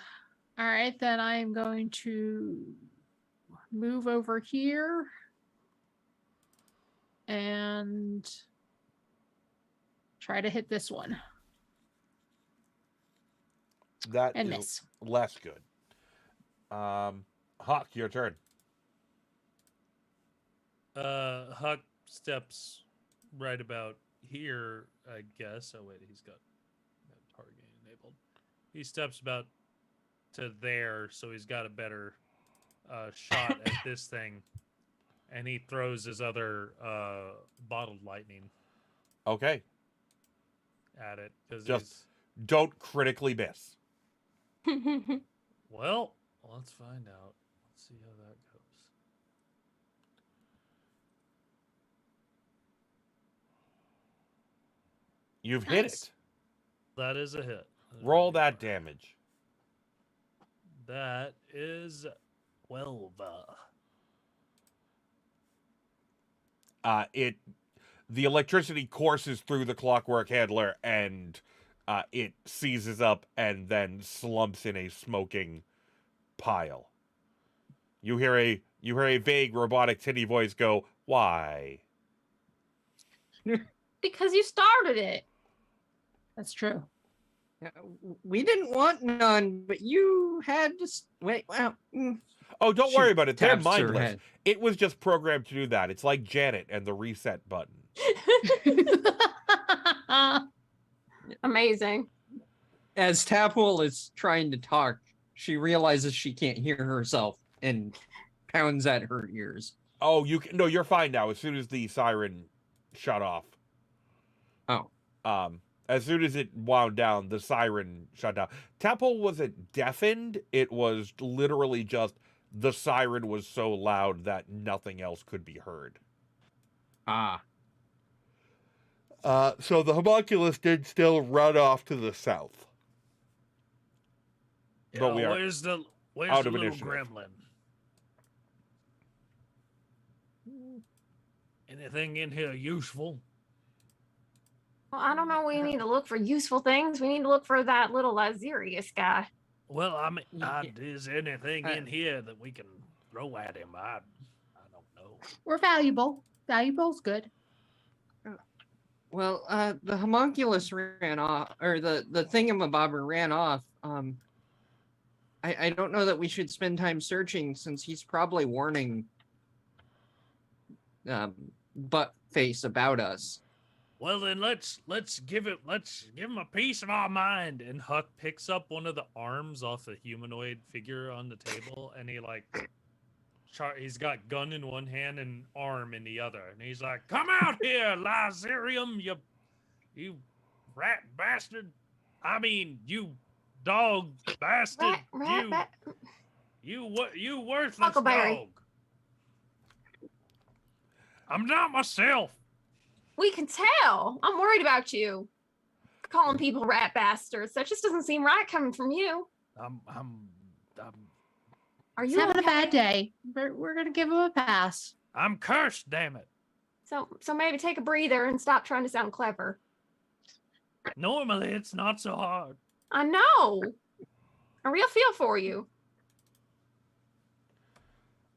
All right, then I am going to move over here and try to hit this one That and is miss. less good. Hawk, your turn. Huck steps right about here, I guess. Oh wait, he's got targeting enabled. He steps about to there, so he's got a better shot at this thing, and he throws his other bottled lightning Okay. at it because Just don't critically miss. well, let's find out. Let's see how that goes. You've hit Nice. it. That is a hit. Roll that damage. That is 12. The electricity courses through the clockwork handler and it seizes up and then slumps in a smoking pile. You hear a vague robotic tinny voice go, "Why?" Because you started it. That's true. We didn't want none, but you had to wait. Well, Oh, don't She worry about it. They're taps her mindless. head. It was just programmed to do that. It's like Janet and the reset button. Amazing. As Tapwell is trying to talk, she realizes she can't hear herself and pounds at her ears. Oh, no, you're fine now. As soon as the siren shut off. Oh. As soon as it wound down, the siren shut down. Tapple wasn't deafened. It was literally just the siren was so loud that nothing else could be heard. Ah. So the homunculus did still run off to the south. But we are where's the out little of initiative. gremlin? Anything in here useful? Well, I don't know. We need to look for useful things. We need to look for that little Lazarius guy. Well, I mean, Yeah. is anything in here that we can throw at him? I don't know. We're valuable. Valuable's good. Well, the homunculus ran off, or the thingamabobber ran off. I don't know that we should spend time searching since he's probably warning butt face about us. Well then, let's give him a piece of our mind. And Huck picks up one of the arms off the humanoid figure on the table, and he like, he's got gun in one hand and arm in the other, and he's like, "Come out here, Lysarium, you rat bastard! I mean, you dog bastard! You worthless Huckleberry. dog! I'm not myself." We can tell. I'm worried about you. Calling people rat bastards. That just doesn't seem right coming from you. I'm Are He's you having a okay? bad day. We're gonna give him a pass. cursed, damn it. So maybe take a breather and stop trying to sound clever. Normally, it's not so hard. I know. A real feel for you.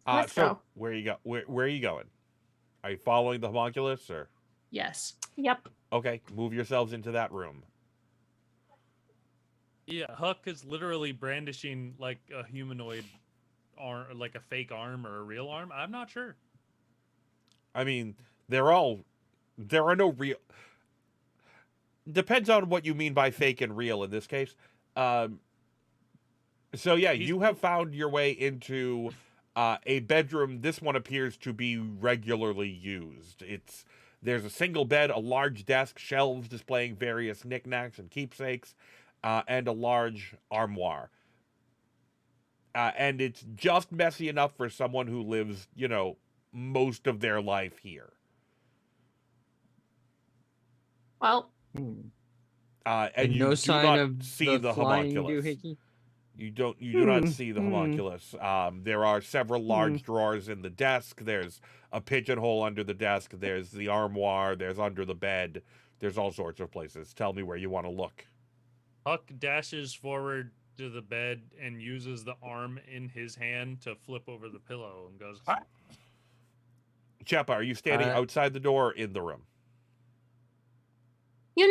Let's So go. where you go? Where are you going? Are you following the homunculus or? Yes. Yep. Okay, move yourselves into that room. Yeah, Huck is literally brandishing like a humanoid arm, like a fake arm or a real arm. I'm not sure. I mean, there are no real. Depends on what you mean by fake and real in this case. So yeah, you have found your way into a bedroom. This one appears to be regularly used. There's a single bed, a large desk, shelves displaying various knickknacks and keepsakes, and a large armoire. And it's just messy enough for someone who lives, most of their life here. Well, And you no do sign not of see the flying homunculus. doohickey. You do not see the homunculus. There are several large drawers in the desk. There's a pigeonhole under the desk. There's the armoire. There's under the bed. There's all sorts of places. Tell me where you want to look. Huck dashes forward to the bed and uses the arm in his hand to flip over the pillow and goes, "Hi." Cheppa, are you standing outside the door or in the room? now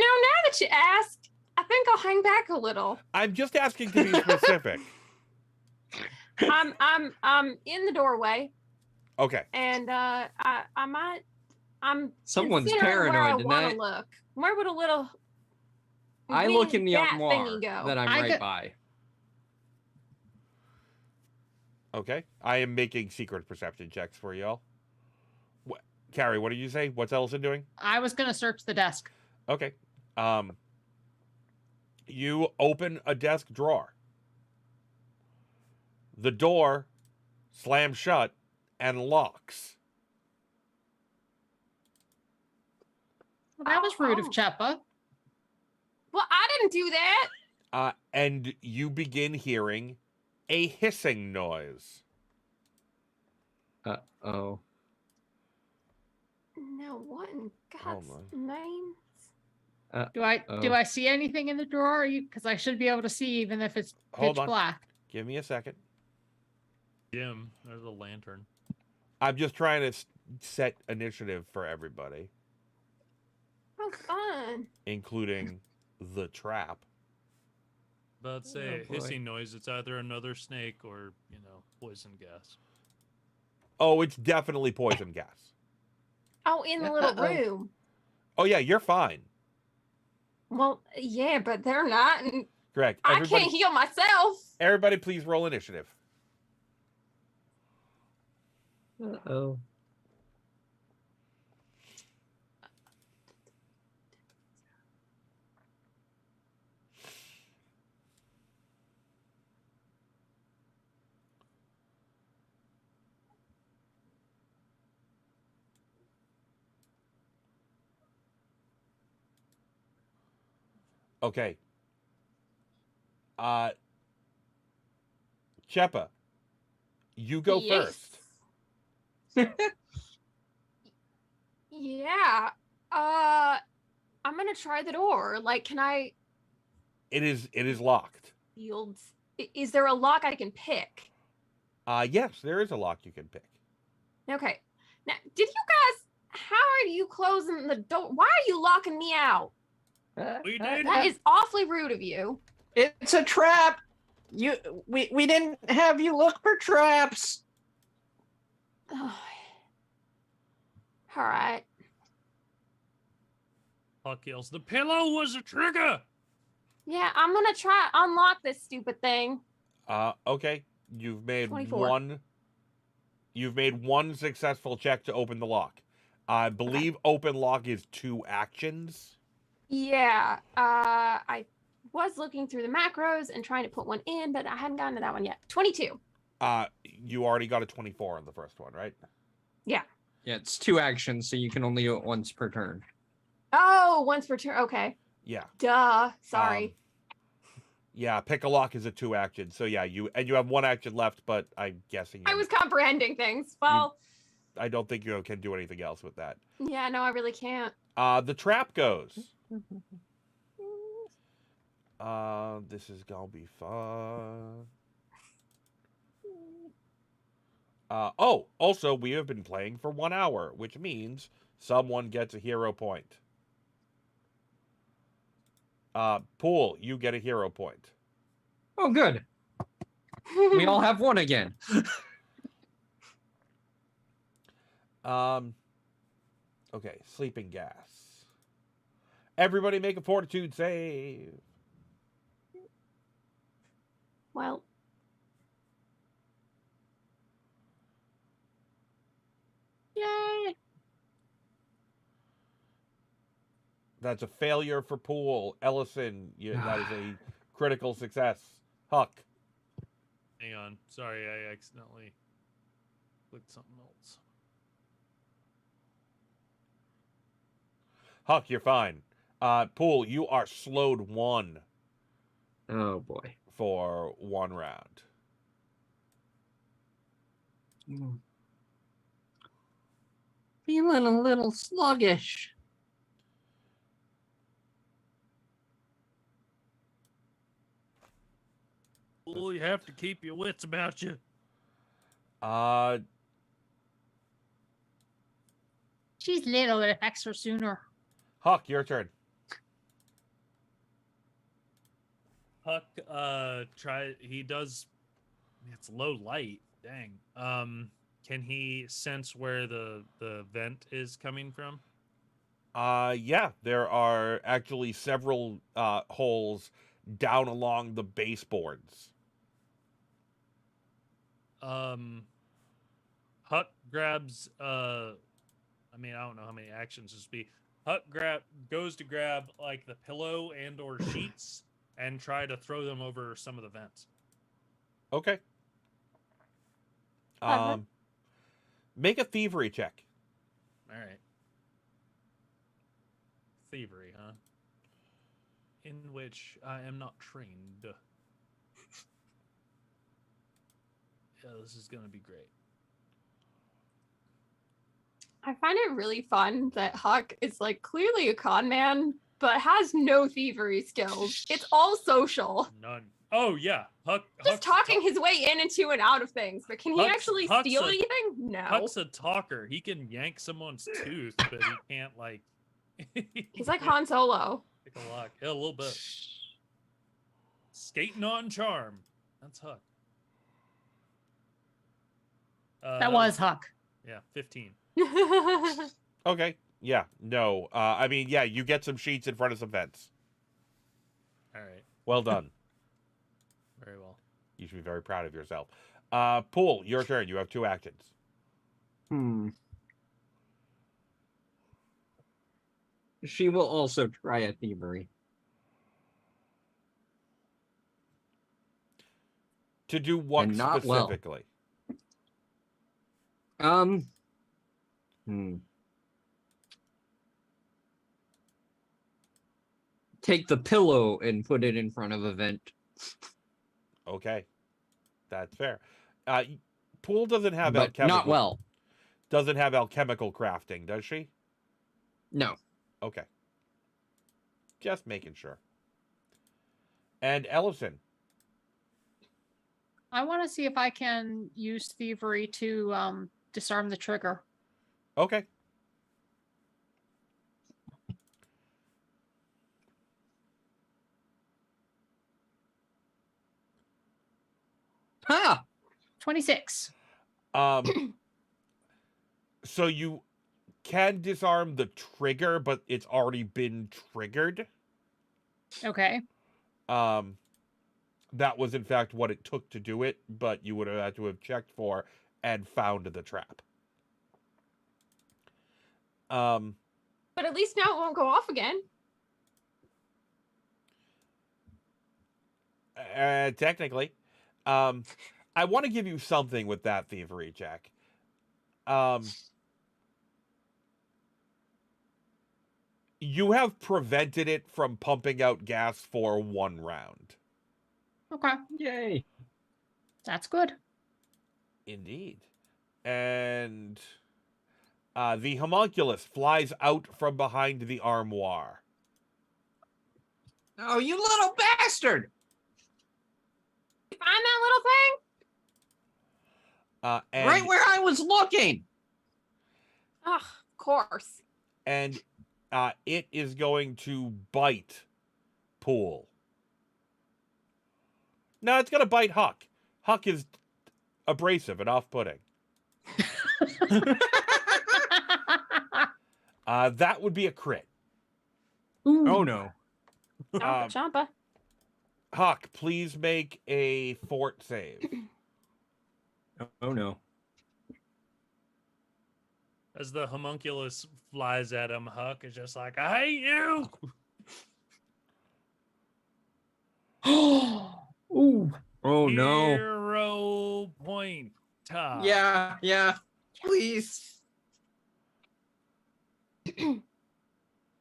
that you asked, I think I'll hang back a little. I'm just asking to be specific. I'm in the doorway, Okay. and I'm Someone's considering where I paranoid want tonight. to look. Where would a little I look in the that armoire thingy go? that I'm I right got- by. Okay. I am making secret perception checks for y'all. Carrie, what did you say? What's Ellison doing? I was gonna search the desk. Okay. You open a desk drawer. The door slams shut and locks. Well, that was rude Oh. of Cheppa. Well, I didn't do that. And you begin hearing a hissing noise. Oh. No, what in Hold God's on. name? Do Oh. I see anything in the drawer? Because I should be able to see even if it's Hold pitch on. black. Give me a second. Jim, there's a lantern. I'm just trying to set initiative for everybody, Oh, fun. including the trap. But say Oh, boy. hissing noise, it's either another snake or, poison gas. Oh, it's definitely poison gas. Oh, in the little Uh-oh. room. Oh, yeah, you're fine. Well, yeah, but they're not, and Correct. I can't heal myself. Everybody, please roll initiative. Uh-oh. Okay. Cheppa, you go Yes. first. Yeah. I'm gonna try the door. Like, can I It is locked. fields? Is there a lock I can pick? Yes, there is a lock you can pick. Okay. Now, did you guys? How are you closing the door? Why are you locking me out? We did. That is awfully rude of you. It's a trap. We didn't have you look for traps. Ugh. All right. Huck yells, "The pillow was a trigger!" Yeah, I'm gonna try unlock this stupid thing. Okay. You've made 24. one successful check to open the lock. I believe open lock is 2 actions. Yeah. I was looking through the macros and trying to put one in, but I hadn't gotten to that one yet. 22. You already got a 24 on the first one, right? Yeah. Yeah, it's 2 actions, so you can only do it once per turn. Oh, once per turn. Okay. Yeah. Duh. Sorry. Yeah, pick a lock is a 2 action. So yeah, you have 1 action left, but I'm guessing I was comprehending things. Well, I don't think you can do anything else with that. yeah, no, I really can't. The trap goes. This is gonna be fun. Also, we have been playing for 1 hour, which means someone gets a hero point. Pool, you get a hero point. Oh, good. We all have one again. Okay, sleeping gas. Everybody make a fortitude save. Well, Yay! That's a failure for Pool. Ellison, that is a critical success. Huck. Hang on. Sorry, I accidentally clicked something else. Huck, you're fine. Pool, you are slowed 1 Oh boy. for 1 round. Feeling a little sluggish. Well, you have to keep your wits about you. She's little, it affects her sooner. Huck, your turn. Huck, he does. It's low light. Dang. Can he sense where the vent is coming from? Yeah, there are actually several holes down along the baseboards. Huck grabs. I mean, I don't know how many actions this would be. Huck goes to grab like the pillow and or sheets and try to throw them over some of the vents. Okay. Clever. Make a thievery check. All right. Thievery, huh? In which I am not trained. Yeah, this is gonna be great. I find it really fun that Huck is like clearly a con man, but has no thievery skills. It's all social. None. Oh yeah, Just Huck's talking his way in and to and out of things, but can he actually steal a- anything? No. Huck's a talker. He can yank someone's tooth, but he can't like. He's like Han Solo. Pick a lock. Yeah, a little bit. Skating on charm. That's Huck. That was Huck. Yeah, 15. Okay. Yeah. No. I mean, yeah, you get some sheets in front of some vents. All right. Well done. Very well. You should be very proud of yourself. Pool, your turn. You have 2 actions. She will also try a thievery. To do what And not well. specifically? Take the pillow and put it in front of a vent. Okay. That's fair. Pool doesn't have But alchemical. not well. Doesn't have alchemical crafting, does she? No. Okay. Just making sure. And Ellison. I want to see if I can use thievery to disarm the trigger. Okay. Ha! 26. So you can disarm the trigger, but it's already been triggered. Okay. That was in fact what it took to do it, but you would have had to have checked for and found the trap. But at least now it won't go off again. Technically. I want to give you something with that thievery check. You have prevented it from pumping out gas for 1 round. Okay. Yay. That's good. Indeed. And the homunculus flies out from behind the armoire. Oh, you little bastard! Find that little thing? And, Right where I was looking! Ugh, of course. and it is going to bite Pool. No, it's going to bite Huck. Huck is abrasive and off-putting. That would be a crit. Ooh. Oh no. Champa, champa. Huck, please make a fort save. Oh no. As the homunculus flies at him, Huck is just like, I hate you! Ooh. Oh no. Hero point. Yeah. Please.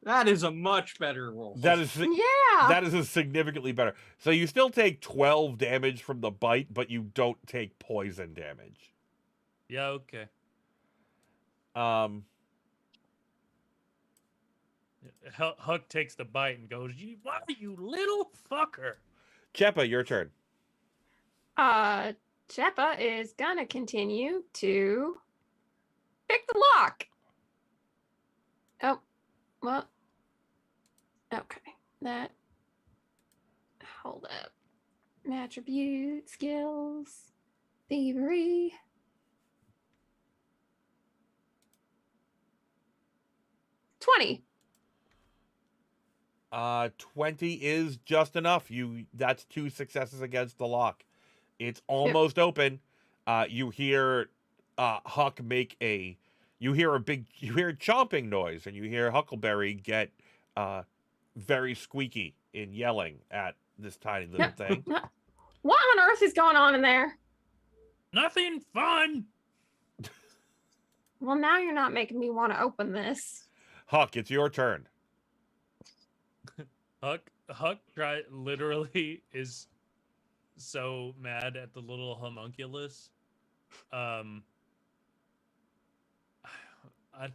That is a much better roll. That is Yeah. that is a significantly better. So you still take 12 damage from the bite, but you don't take poison damage. Yeah, okay. Huck takes the bite and goes, "Why, you little fucker?" Cheppa, your turn. Cheppa is gonna continue to pick the lock. Oh, well. Okay, that. Hold up. Attribute, skills, thievery. $20. 20 is just enough. That's 2 successes against the lock. It's almost open. You hear Huck make you hear a chomping noise, and you hear Huckleberry get very squeaky in yelling at this tiny little thing. What on earth is going on in there? Nothing fun. Well, now you're not making me want to open this. Huck, it's your turn. Huck literally is so mad at the little homunculus. I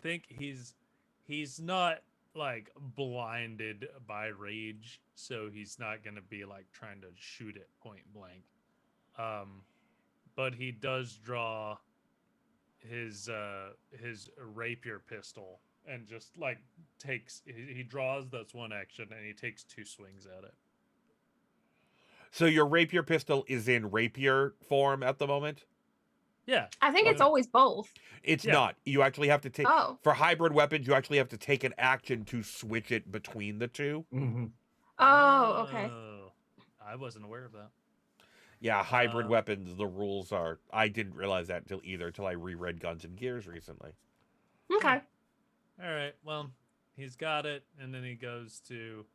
think he's not like blinded by rage, so he's not gonna be like trying to shoot it point blank. But he does draw his rapier pistol and just like he draws, that's one action, and he takes 2 swings at it. So your rapier pistol is in rapier form at the moment? Yeah. I think it's always both. It's Yeah. not. You actually have to take Oh. for hybrid weapons, you actually have to take an action to switch it between the two. Mm-hmm. Oh, okay. I wasn't aware of that. Yeah, hybrid weapons, the rules are I didn't realize that until I reread Guns and Gears recently. Okay. All right. Well, he's got it, and then he goes to,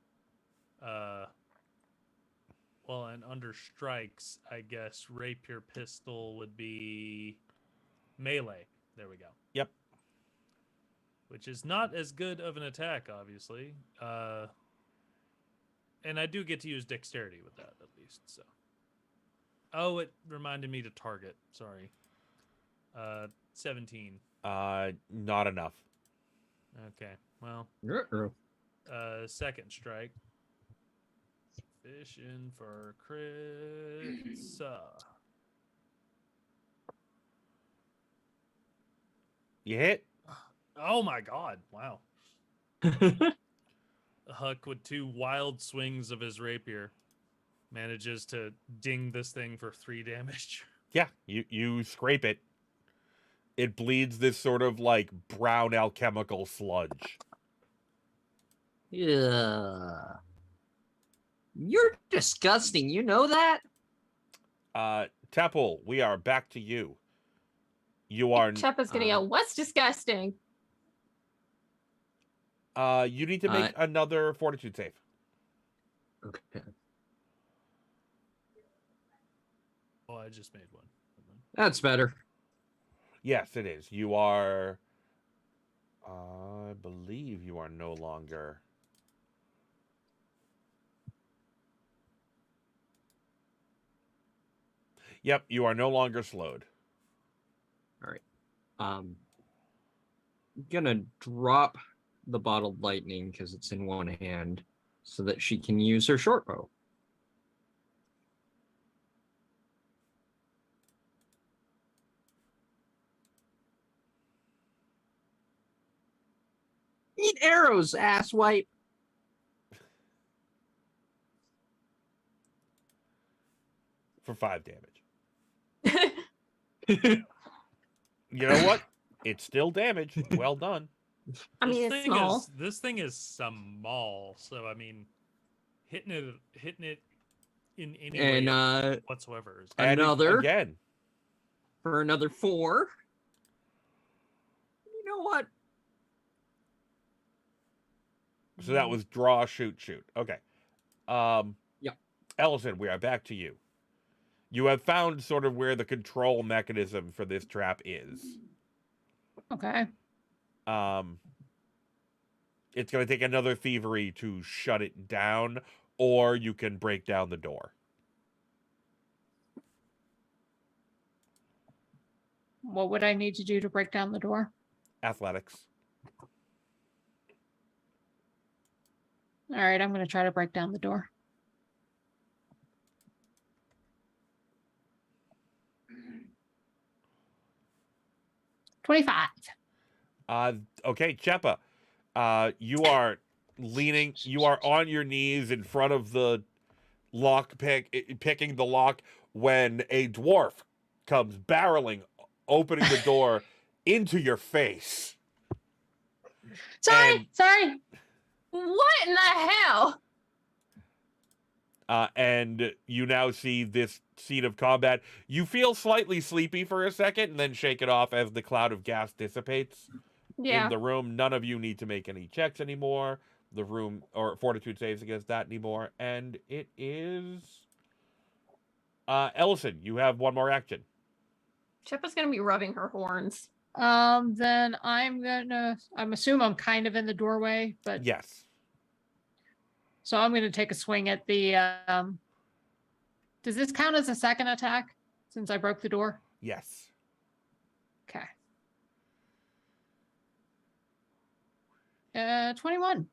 and under strikes, I guess rapier pistol would be melee. There we go. Yep. Which is not as good of an attack, obviously. And I do get to use dexterity with that, at least. So. Oh, it reminded me to target. Sorry. 17. Not enough. Okay. Well. Second strike. Fishing for crits. You hit? Oh my god. Wow. Huck, with 2 wild swings of his rapier, manages to ding this thing for 3 damage. Yeah, you scrape it. It bleeds this sort of like brown alchemical sludge. Yeah. You're disgusting. You know that? Temple, we are back to you. You are. Cheppa's gonna yell, "What's disgusting?" You need to make another fortitude save. Okay. Oh, I just made one. That's better. Yes, it is. You are. I believe you are no longer. Yep, you are no longer slowed. All right. Gonna drop the bottled lightning because it's in one hand so that she can use her short bow. Eat arrows, asswipe. For 5 damage. You know what? It's still damage. Well done. I mean, it's small. This thing is small, so I mean, hitting it in any And way whatsoever is And another again. for another 4. You know what? So that was draw, shoot, shoot. Okay. Yep. Ellison, we are back to you. You have found sort of where the control mechanism for this trap is. Okay. It's going to take another thievery to shut it down, or you can break down the door. What would I need to do to break down the door? Athletics. All right, I'm going to try to break down the door. $25. Okay, Cheppa. You are leaning, you are on your knees in front of the picking the lock when a dwarf comes barreling, opening the door into your face. Sorry. What in the hell? And you now see this scene of combat. You feel slightly sleepy for a second and then shake it off as the cloud of gas dissipates Yeah. in the room. None of you need to make any checks anymore. The room or fortitude saves against that anymore. And it is Ellison, you have one more action. Chippa's gonna be rubbing her horns. Then I'm assuming I'm kind of in the doorway, but Yes. so I'm gonna take a swing at the does this count as a second attack since I broke the door? Yes. Okay. 21.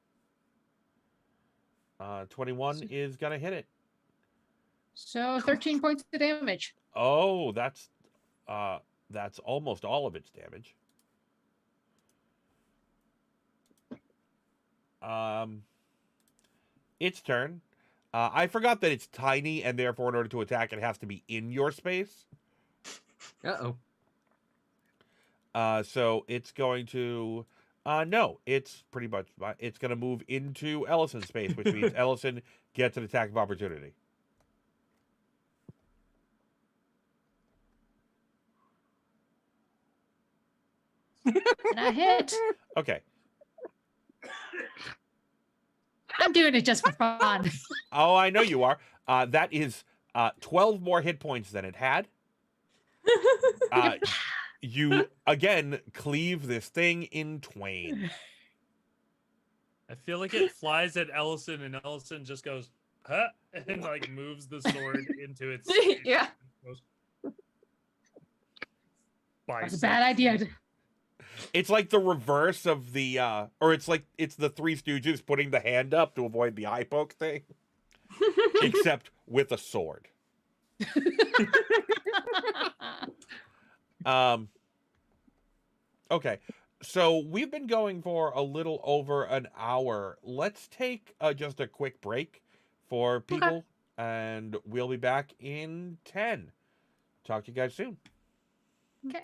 21 is gonna hit it. So 13 points of damage. Oh, that's almost all of its damage. Its turn. I forgot that it's tiny, and therefore, in order to attack, it has to be in your space. Uh-oh. So it's going to. No, it's pretty much. It's going to move into Ellison's space, which means Ellison gets an attack of opportunity. And I hit. Okay. I'm doing it just for fun. Oh, I know you are. That is 12 more hit points than it had. You again cleave this thing in twain. I feel like it flies at Ellison, and Ellison just goes, huh? And like moves the sword into its. Yeah. Goes, That's a bad idea. It's like the reverse of the or it's the Three Stooges putting the hand up to avoid the eye poke thing. Except with a sword. Okay. So we've been going for a little over an hour. Let's take just a quick break for people, and we'll be back in 10. Talk to you guys soon. Okay.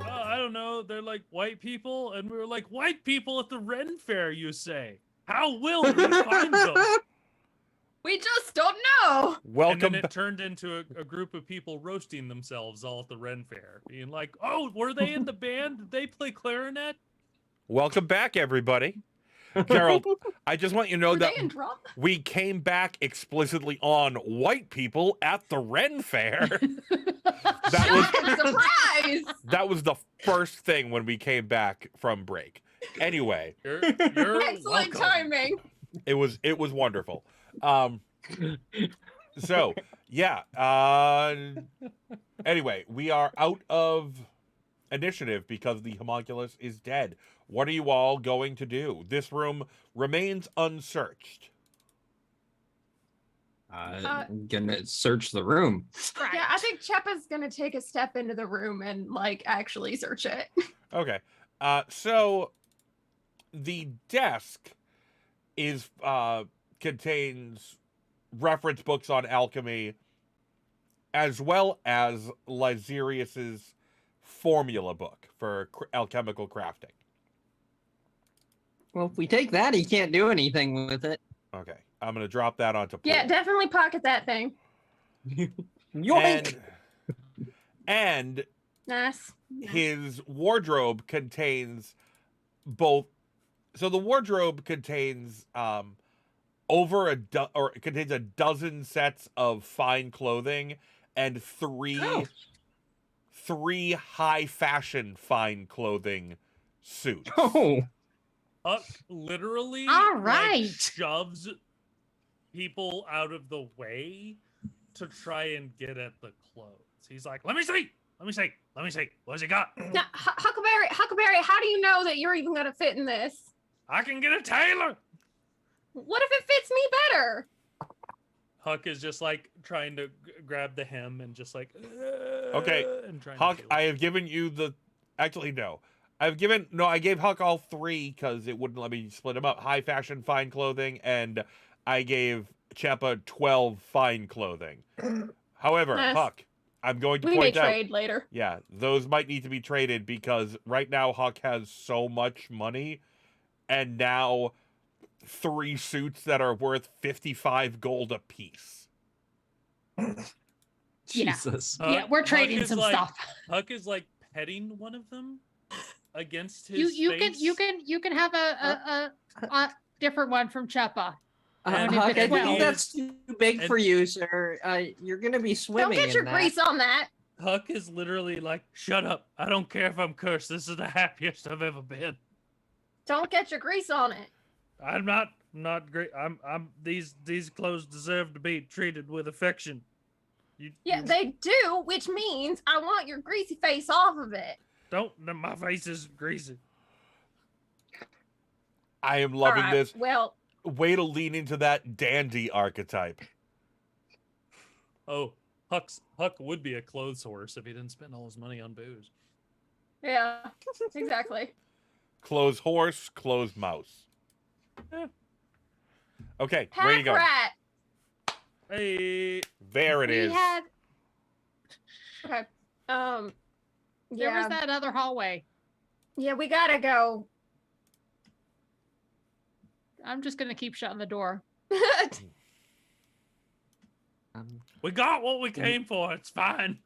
I don't know. They're like white people, and we were like, white people at the Ren Fair, you say? How will we find them? We just don't know. And Welcome. then it turned into a group of people roasting themselves all at the Ren Fair, being like, "Oh, were they in the band? Did they play clarinet?" Welcome back, everybody. Gerald, I just want you to know Were that they in drum? we came back explicitly on white people at the Ren Fair. Surprise! That was the first thing when we came back from break. Anyway, You're Excellent welcome. timing. it was wonderful. So Yeah. Anyway, we are out of initiative because the homunculus is dead. What are you all going to do? This room remains unsearched. I'm gonna search the room. Right. Yeah, I think Cheppa's gonna take a step into the room and like actually search it. Okay. So the desk is contains reference books on alchemy as well as Lysirius's formula book for alchemical crafting. Well, if we take that, he can't do anything with it. Okay. I'm going to drop that onto pool. Yeah, definitely pocket that thing. Yoink! And Nice. his wardrobe contains both. So the wardrobe contains it contains a dozen sets of fine clothing and three high fashion fine clothing suits. Oh, Huck literally All like, right. shoves people out of the way to try and get at the clothes. He's like, let me see. What's he got? Now, Huckleberry, how do you know that you're even gonna fit in this? I can get a tailor. What if it fits me better? Huck is just like trying to grab the hem and just like Okay, and trying Huck, to do I it. have given you the. Actually, no. I gave Huck all three because it wouldn't let me split them up. High fashion, fine clothing, and I gave Cheppa 12 fine clothing. However, Nice. Huck, I'm going to We may point out. trade later. Yeah, those might need to be traded because right now Huck has so much money, and now 3 suits that are worth 55 gold apiece. Yeah. Jesus. Yeah, we're Huck trading is some like- stuff. Huck is like petting one of them against You his you face. can have a different one from Cheppa. And- Huck, I and think he that's too big and- for you, sir. You're gonna be swimming Don't get your in that. grease on that. Huck is literally like, shut up. I don't care if I'm cursed. This is the happiest I've ever been. Don't get your grease on it. I'm not great. I'm these clothes deserve to be treated with affection. Yeah, they do, which means I want your greasy face off of it. don't. My face is greasy. I am loving Alright, this. Well, Way to lean into that dandy archetype. Oh, Huck would be a clothes horse if he didn't spend all his money on booze. yeah, exactly. Close horse, close mouse. Eh. Okay, where you Pack going? rat. Hey, There it We is. had Okay. there Yeah. was that other hallway. Yeah, we gotta go. I'm just gonna keep shutting the door. we got what we came for. It's fine.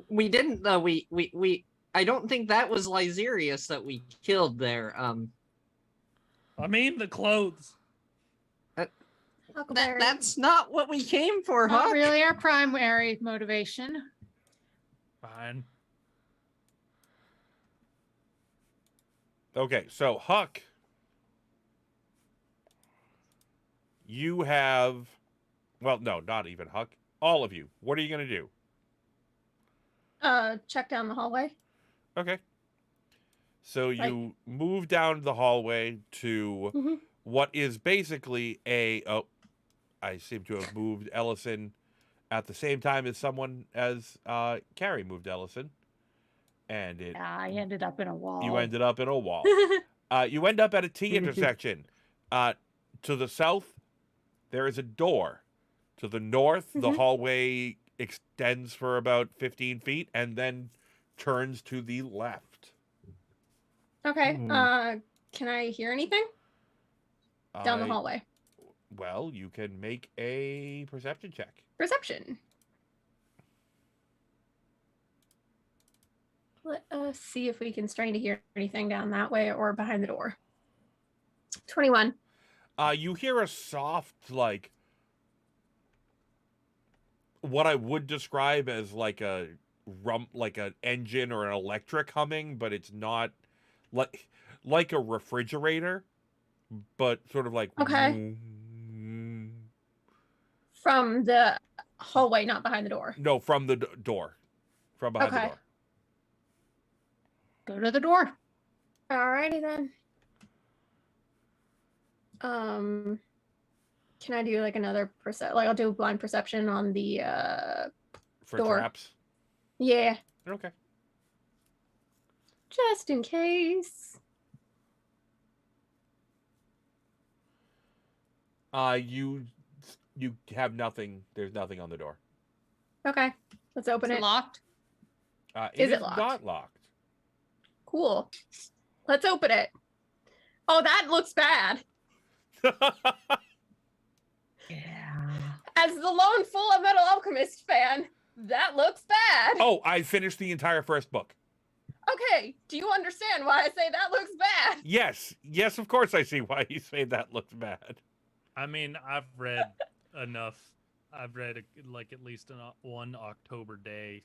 We didn't though. We. I don't think that was Lysirius that we killed there. I mean the clothes. Huckleberry. That's not what we came for, Not Huck. really our primary motivation. Fine. Okay, so Huck, you have, well, no, not even Huck. All of you. What are you gonna do? Check down the hallway. Okay. So you move down the hallway to Mhm. what is basically a. Oh, I seem to have moved Ellison at the same time as Carrie moved Ellison, and it I ended up in a wall. you ended up in a wall. You end up at a T intersection. To the south, there is a door. To the north, the Mhm. hallway extends for about 15 feet and then turns to the left. Okay. Hmm. Can I hear anything down the I- hallway? Well, you can make a perception check. Perception. Let us see if we can strain to hear anything down that way or behind the door. 21. You hear a soft, like, what I would describe as like a like an engine or an electric humming, but it's not like a refrigerator, but sort of like Okay. vroom. From the hallway, not behind the door. No, from the door. From behind the Okay. door. Go to the door. Alrighty then. Can I do like another I'll do blind perception on the For door. traps. Yeah, Okay. just in case. You have nothing. There's nothing on the door. Okay, let's open Is it. it locked? Is it is locked? not locked. Cool. Let's open it. Oh, that looks bad. Yeah. As the lone Full Metal Alchemist fan, that looks bad. Oh, I finished the entire first book. Okay, do you understand why I say that looks bad? Yes, of course I see why you say that looks bad. I mean, I've read enough. I've read like at least one October Day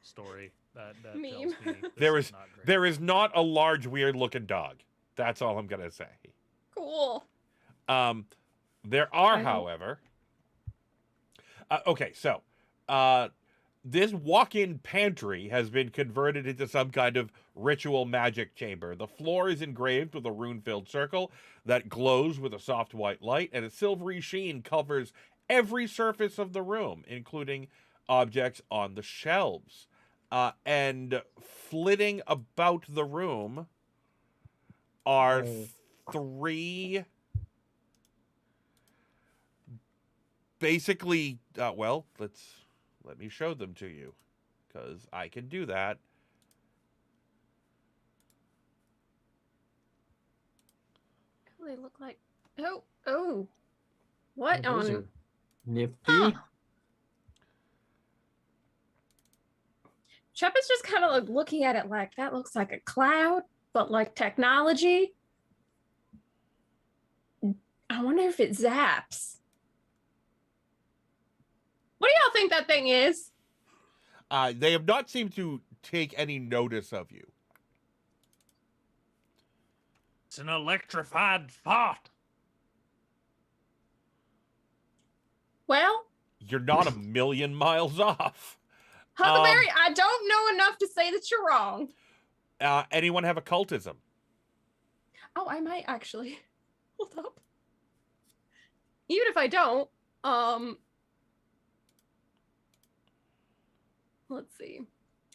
story that tells Meme. me this There is is not great. There is not a large, weird-looking dog. That's all I'm gonna say. Cool. There are, Okay. however. Okay, so this walk-in pantry has been converted into some kind of ritual magic chamber. The floor is engraved with a rune-filled circle that glows with a soft white light, and a silvery sheen covers every surface of the room, including objects on the shelves. And flitting about the room are three... Basically, let me show them to you, because I can do that. They look like. Oh. What Those on? are nifty. Huh. Shep is just kind of like looking at it like that looks like a cloud, but like technology. I wonder if it zaps. What do y'all think that thing is? They have not seemed to take any notice of you. It's an electrified fart. Well, You're not a million miles off. Huckleberry, I don't know enough to say that you're wrong. Anyone have occultism? Oh, I might actually. Hold up. Even if I don't, let's see.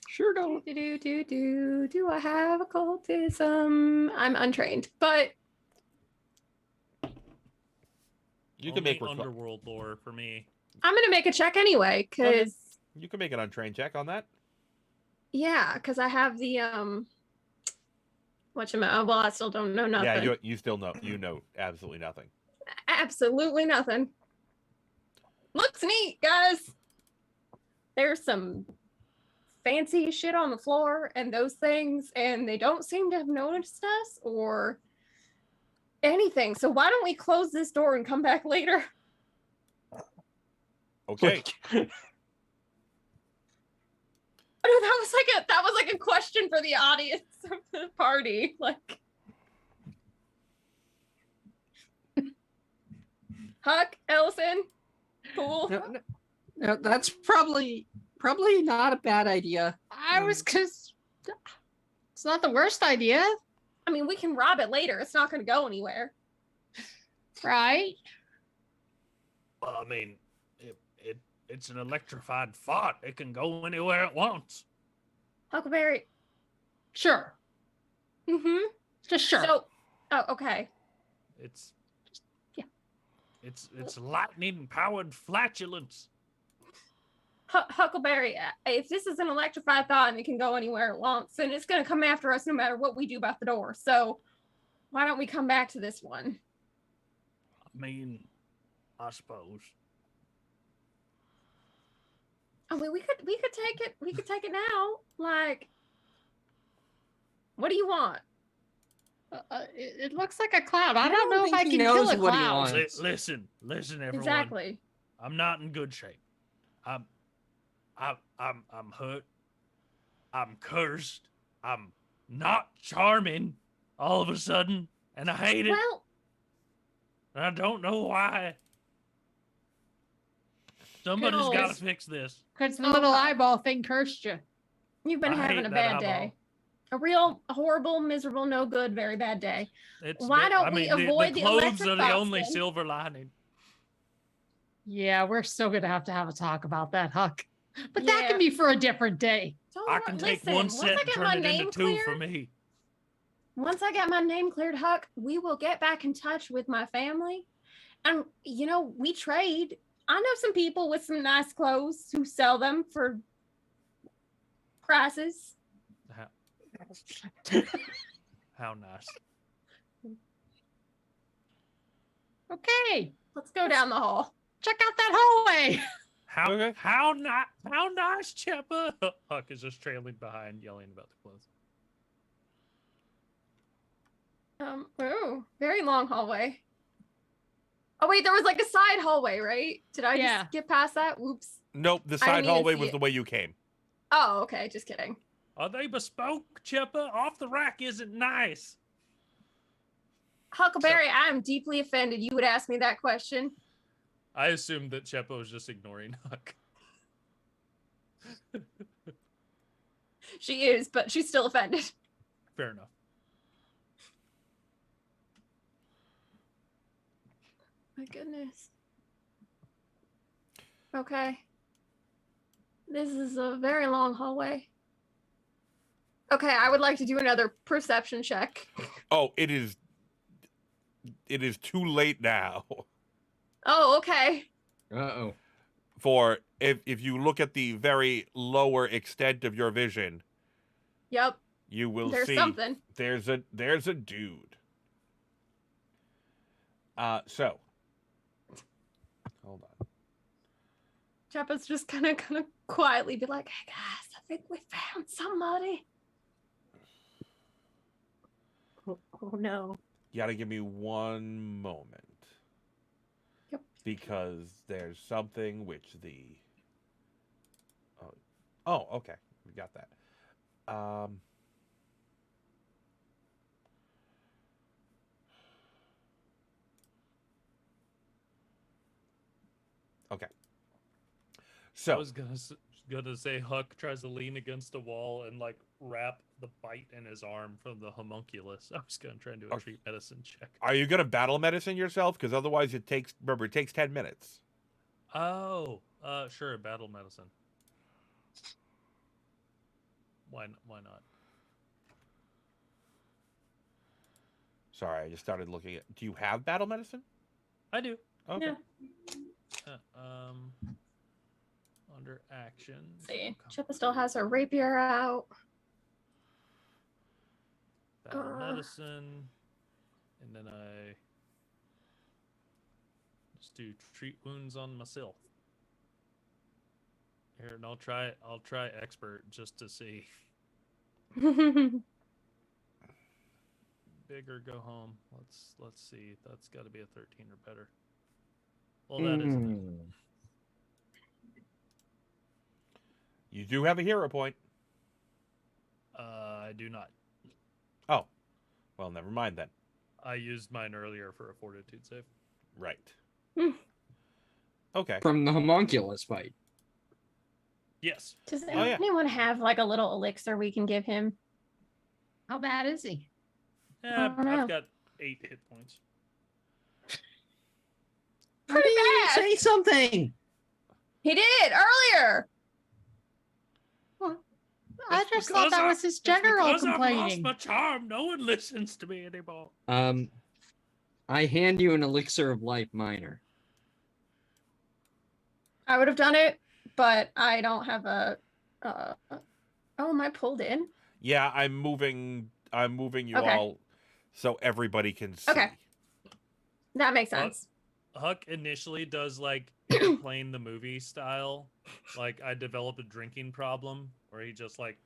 Sure don't. Do I have occultism? I'm untrained, but You can Only make underworld lore for me. I'm gonna make a check anyway, because You can make an untrained check on that. yeah, because I have the whatchamacallit. Well, I still don't know nothing. Yeah, you still know. You know absolutely nothing. Absolutely nothing. Looks neat, guys. There's some fancy shit on the floor and those things, and they don't seem to have noticed us or anything. So why don't we close this door and come back later? Okay. That was like a question for the audience of the party. Like, Huck, Ellison, cool. No, that's probably not a bad idea. I was cause it's not the worst idea, I mean, we can rob it later. It's not going to go anywhere. right? Well, I mean, it's an electrified fart. It can go anywhere it wants. Huckleberry. Sure. Mm-hmm. Just sure. So, oh, okay. It's Yeah. It's lightning powered flatulence. Huckleberry, if this is an electrified thought and it can go anywhere it wants, then it's going to come after us no matter what we do about the door. So why don't we come back to this one? I mean, I suppose. I mean, we could take it. We could take it now. Like, what do you want? It looks like a cloud. I I don't don't know if think I he can kill knows a what he cloud. wants. Listen, everyone. Exactly. I'm not in good shape. I'm hurt. I'm cursed. I'm not charming all of a sudden, and I hate it. Well, And I don't know why. Somebody's got to Pills. fix this. Because the Oh, little God. eyeball thing cursed you. You've been I having hate a that bad eyeball. day. A real horrible, miserable, no good, very bad day. Why I don't we mean, avoid the the clothes electric are the box only then? silver lining. Yeah, we're still going to have a talk about that, Huck. But that Yeah. can be for a different day. Don't I wor- can take listen, one once set I and get turn my it into name two for cleared, me. once I get my name cleared, Huck, we will get back in touch with my family. And, we trade. I know some people with some nice clothes who sell them for prices. How nice. Okay, Let's go down the hall. check out that hallway. Okay. How nice, Chippa. Huck is just trailing behind, yelling about the clothes. Oh, very long hallway. Oh wait, there was like a side hallway, right? Did I Yeah. just get past that? Whoops. Nope, the I didn't side even hallway see was it. the way you came. Oh, okay, just kidding. Are they bespoke, Chippa? Off the rack isn't nice. Huckleberry, I am deeply offended you would ask me that question. I assumed that Chippa was just ignoring Huck. She is, but she's still offended. Fair enough. My goodness. Okay. This is a very long hallway. Okay, I would like to do another perception check. Oh, it is too late now. Oh, okay. Uh-oh. For if you look at the very lower extent of your vision, Yep. you will There's see something. there's a dude. So hold on. Chappa's just gonna quietly be like, "Hey guys, I think we found somebody." Oh no. You gotta give me one moment. Yep. Because there's something which the oh okay, we got that. Okay. I So was gonna say Huck tries to lean against a wall and like wrap the bite in his arm from the homunculus. I was gonna try and do a treat medicine check. are you gonna battle medicine yourself? Because otherwise it takes 10 minutes. Oh, sure, battle medicine. Why not? Sorry, I just started looking at. Do you have battle medicine? I do. Okay. Yeah. Under action. See, Chippa still has her rapier out. Battle medicine, and then I just do treat wounds on myself. Here, and I'll try expert just to see. Big or go home. Let's see. That's got to be a 13 or better. Well, that is enough. You do have a hero point. I do not. Oh, well, never mind then. I used mine earlier for a fortitude save. Right. Hmm. Okay. From the homunculus fight. Yes. Does Oh, yeah. anyone have like a little elixir we can give him? How bad is he? Yeah, Oh, no. I've got 8 hit points. Pretty bad. Say something. He did earlier. I It's just thought because that was his general because I've lost complaining. my charm. No one listens to me anymore. I hand you an elixir of life minor. I would have done it, but I don't have a. Oh, am I pulled in? Yeah, I'm moving you Okay. all so everybody can see. Okay. That makes sense. Huck initially does like Airplane the movie style. Like I developed a drinking problem where he just like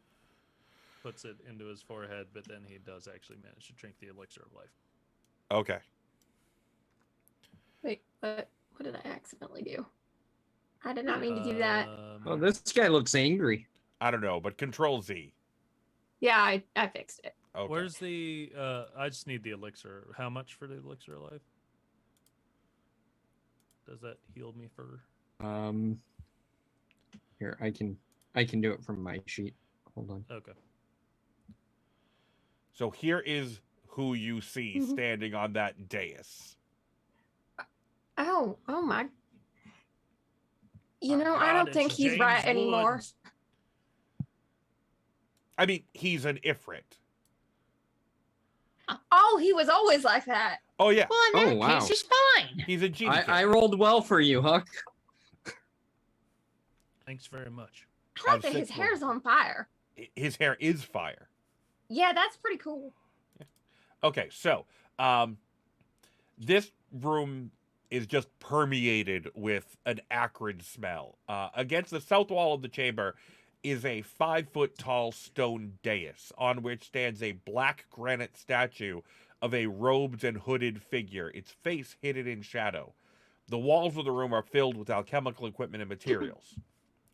puts it into his forehead, but then he does actually manage to drink the elixir of life. Okay. Wait, what did I accidentally do? I did not mean to do that. Oh, this guy looks angry. I don't know, but Control Z. Yeah, I fixed it. Okay. Where's the I just need the elixir. How much for the elixir of life? Does that heal me for Here I can do it from my sheet. Hold on. Okay. So here is who you see Mhm. standing on that dais. Oh my. You My know, I God, don't think it's he's right James anymore. Woods. I mean, he's an Ifrit. Oh, he was always like that. Oh yeah, Well, in that Oh, wow. case, he's fine. he's a genie. I kid. rolled well for you, Huck. Thanks very much. I like Have that his 6 hair's more. on fire. His hair is fire. Yeah, that's pretty cool. Okay, so this room is just permeated with an acrid smell. Against the south wall of the chamber is a 5-foot tall stone dais on which stands a black granite statue of a robed and hooded figure, its face hidden in shadow. The walls of the room are filled with alchemical equipment and materials.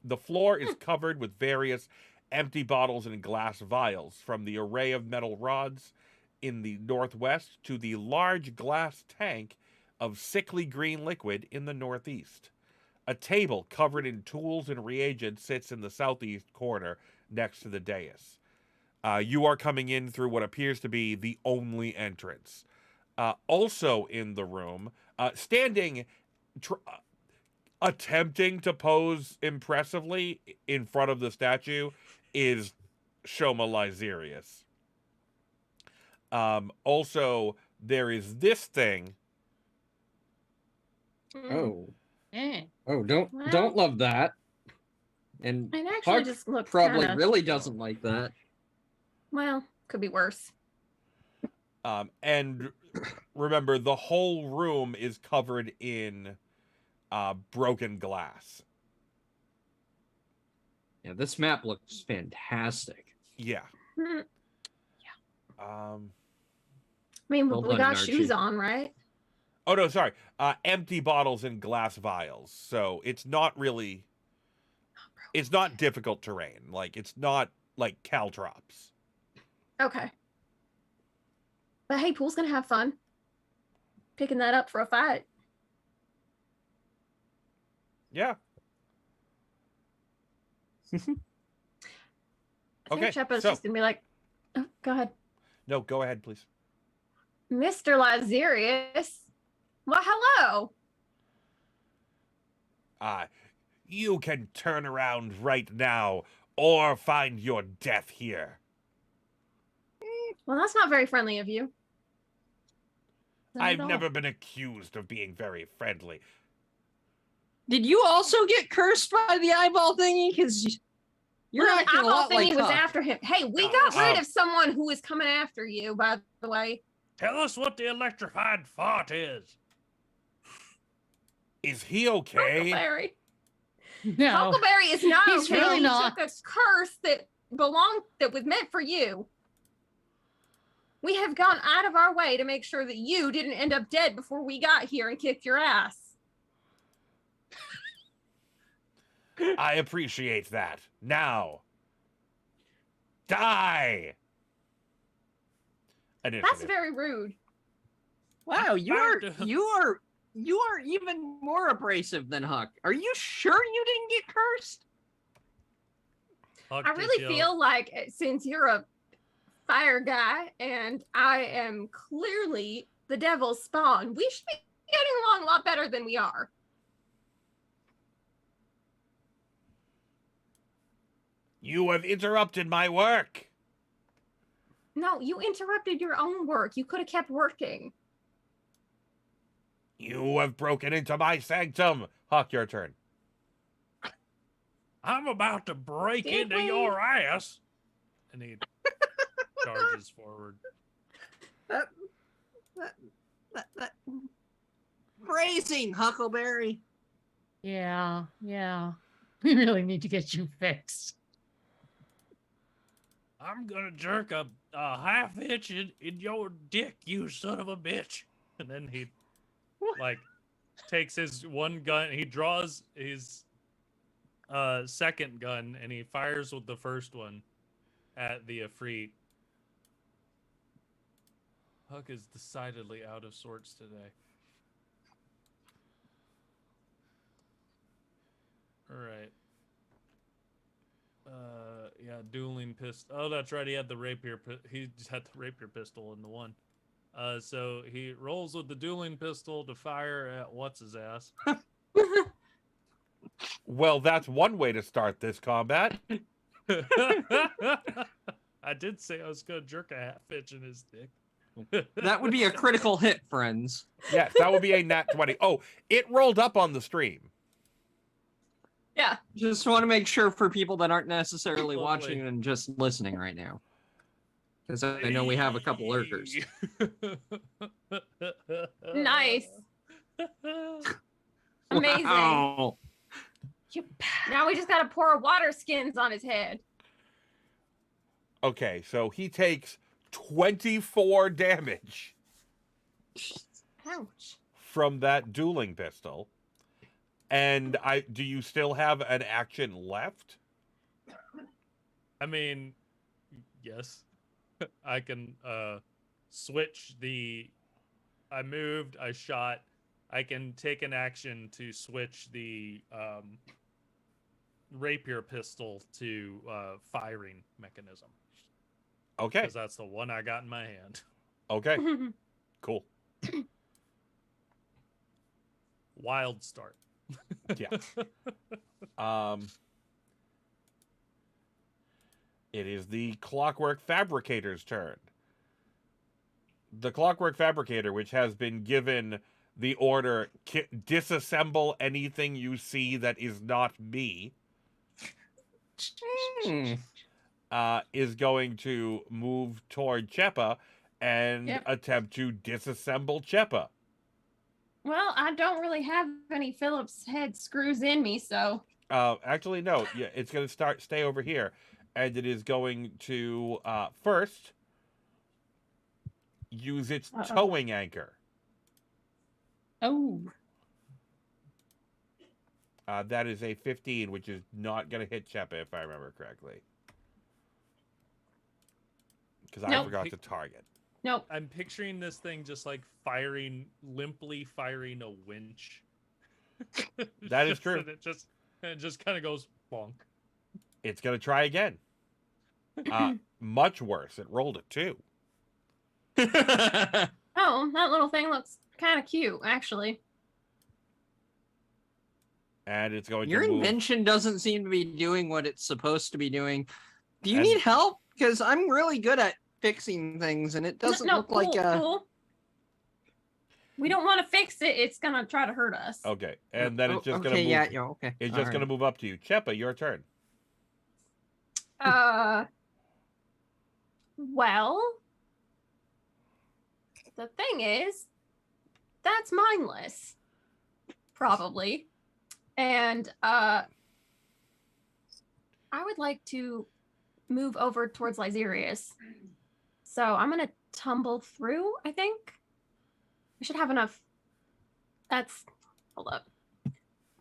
The floor is covered with various empty bottles and glass vials, from the array of metal rods in the northwest to the large glass tank of sickly green liquid in the northeast. A table covered in tools and reagents sits in the southeast corner next to the dais. You are coming in through what appears to be the only entrance. Also in the room, standing, attempting to pose impressively in front of the statue, is Shoma Lyserius. Also, there is this thing. Oh. Eh. Oh, don't Well- love that. And It actually Huck just looks probably kinda, really doesn't like that. well, could be worse. And remember, the whole room is covered in broken glass. Yeah, this map looks fantastic. Yeah. Hmm. I mean, Well we done, got Archie. shoes on, right? Oh no, sorry. Empty bottles and glass vials. So it's not really. It's not difficult terrain. Like, it's not like caltrops. Okay. But hey, Pool's gonna have fun picking that up for a fight. Yeah. I think Okay, Chepa's so- just gonna be like, oh, go ahead. No, go ahead, please. Mr. Lazarius. Well, hello. You can turn around right now or find your death here. Well, that's not very friendly of you. Not I've at all. never been accused of being very friendly. Did you also get cursed by the eyeball thingy? Because you're Well, acting a eyeball lot like thingy was Huck. after him. Hey, we got rid Oh. of someone who was coming after you, by the way. Tell us what the electrified fart is. Is he okay? Huckleberry. No. Huckleberry is not He's okay. really He not. took a curse that was meant for you. We have gone out of our way to make sure that you didn't end up dead before we got here and kicked your ass. I appreciate that. Now, die. Initiative. That's very rude. Wow, you are Back to- you are even more abrasive than Huck. Are you sure you didn't get cursed? Huck I just really yells, feel like since you're a fire guy and I am clearly the devil's spawn, we should be getting along a lot better than we are. You have interrupted my work. No, you interrupted your own work. You could have kept working. You have broken into my sanctum. Huck, your turn. I'm about to break Did into we? your ass. And he charges forward. That phrasing, Huckleberry. Yeah. We really need to get you fixed. I'm gonna jerk a half inch in your dick, you son of a bitch. And then he like takes his one gun, he draws his second gun and he fires with the first one at the Efreet. Huck is decidedly out of sorts today. All right. Yeah, dueling pistol. Oh, that's right. He had the rapier. He just had the rapier pistol in the one. So he rolls with the dueling pistol to fire at what's his ass. Well, that's one way to start this combat. I did say I was gonna jerk a half inch in his dick. That would be a critical hit, friends. Yes, that would be a nat 20. Oh, it rolled up on the stream. Yeah. Just want to make sure for people that aren't necessarily Lovely. watching and just listening right now. Because I know we have a couple lurkers. Nice. Amazing. Wow. Now we just gotta pour water skins on his head. Okay, so he takes 24 damage Ouch. from that dueling pistol. And do you still have an action left? I mean, yes. I can switch the I moved, I shot. I can take an action to switch the rapier pistol to firing mechanism. Okay. Because that's the one I got in my hand. Okay. Cool. Wild start. Yeah. It is the Clockwork Fabricator's turn. The Clockwork Fabricator, which has been given the order, disassemble anything you see that is not me, is going to move toward Chepa and Yep. attempt to disassemble Chepa. Well, I don't really have any Phillips head screws in me, so. Actually, no. Yeah, it's going to stay over here. And it is going to, first, use its towing anchor. Oh. That is a 15, which is not going to hit Chepa, if I remember correctly. Because I Nope. forgot to target. Nope. I'm picturing this thing just like limply firing a winch. That is true. And it just kind of goes bonk. It's going to try again. Much worse. It rolled a 2. Oh, that little thing looks kind of cute, actually. And it's going Your to move. invention doesn't seem to be doing what it's supposed to be doing. Do you And- need help? Because I'm really good at fixing things, and it doesn't no, look like cool. We don't want to fix it. It's gonna try to hurt us. Okay. And then it's just going to okay, move. yeah, okay. It's just going to move up to you. Chepa, your turn. Well, the thing is, that's mindless. Probably. And I would like to move over towards Lyserius. So I'm gonna tumble through, I think. We should have enough. That's hold up.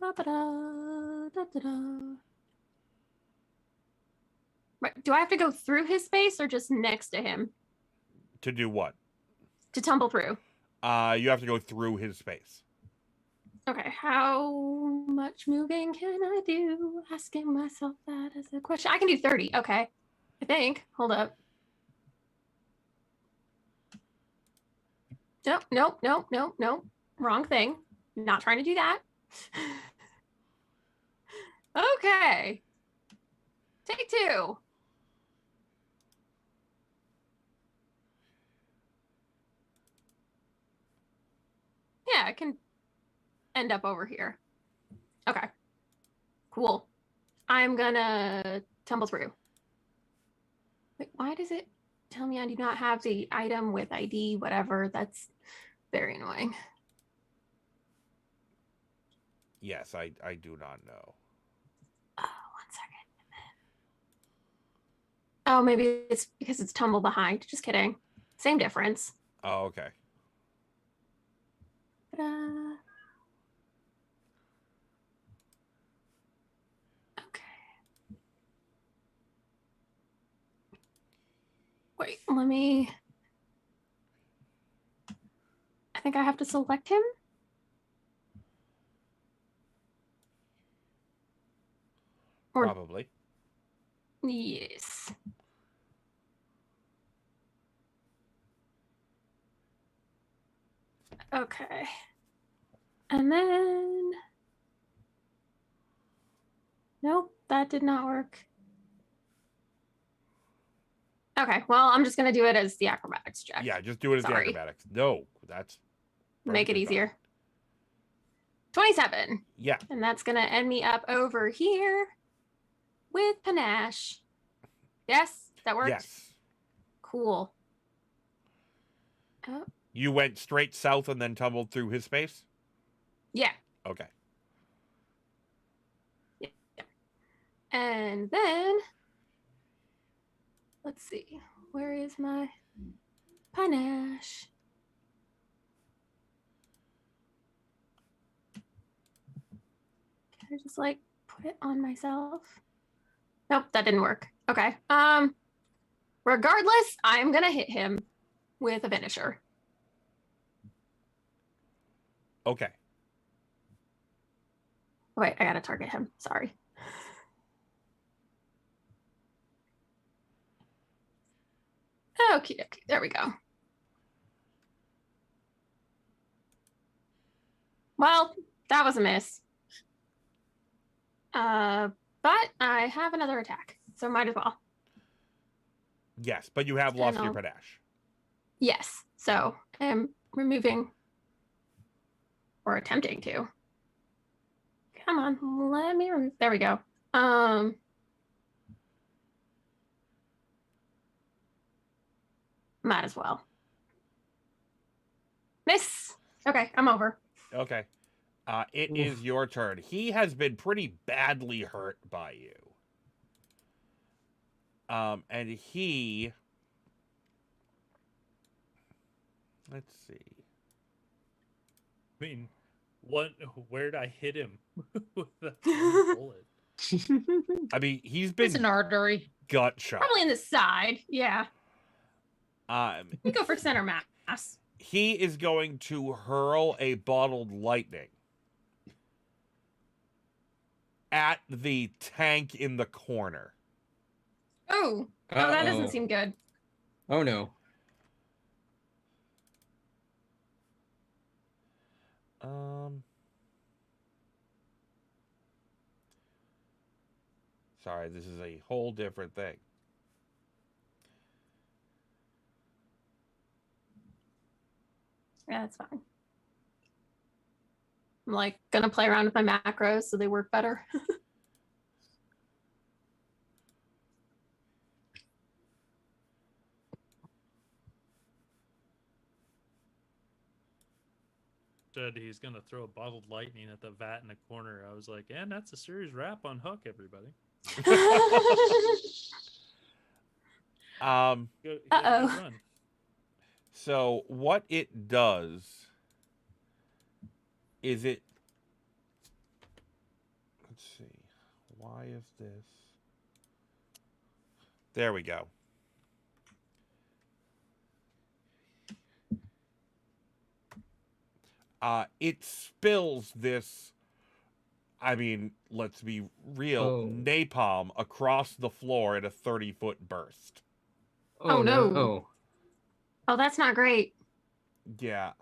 Da-da-da, da-da-da. Right. Do I have to go through his space or just next to him To do what? to tumble through? You have to go through his space. Okay, how much moving can I do? Asking myself that as a question. I can do 30. Okay, I think. Hold up. Nope. Wrong thing. Not trying to do that. Okay. Take 2. Yeah, I can end up over here. Okay. Cool. I'm gonna tumble through. Wait, why does it tell me I do not have the item with ID, whatever? That's very annoying. Yes, I do not know. Oh, 1 second. Oh, maybe it's because it's tumble behind. Just kidding. Same difference. Oh, okay. Ta-da. Okay. Wait, let me. I think I have to select him. Or Probably. yes. Okay. And then nope, that did not work. Okay, well, I'm just gonna do it as the acrobatics check. Yeah, just do it as the Sorry. acrobatics. No, that's Make it perfectly fine. easier. 27. Yeah. And that's gonna end me up over here with panache. Yes, that worked. Yes. Cool. Oh, You went straight south and then tumbled through his space? yeah. Okay. And then let's see. Where is my panache? Can I just like put it on myself? Nope, that didn't work. Okay. Regardless, I'm gonna hit him with a finisher. Okay. Wait, I gotta target him. Sorry. Okay, there we go. Well, that was a miss. But I have another attack, so might as well. Yes, but you have lost your panache. Yes, so I'm removing or attempting to. Come on, let me remove. There we go. Might as well. Miss. Okay, I'm over. Okay. It is your turn. He has been pretty badly hurt by you. And he... Let's see. I mean, where'd I hit him with that one bullet? I mean, he's It's been an artery. gut shot. Probably in the side. Yeah. We go for center mass. He is going to hurl a bottled lightning at the tank in the corner. Oh, that doesn't seem good. Oh no. Sorry, this is a whole different thing. Yeah, that's fine. I'm like gonna play around with my macros so they work better. Said he's gonna throw a bottled lightning at the vat in the corner. I was like, and that's a serious rap on Hook, everybody. Good run. So what it does is it... Let's see. Why is this? There we go. It spills this, I mean, let's be real, napalm across the floor in a 30-foot burst. Oh, no. Oh, that's not great. Yeah.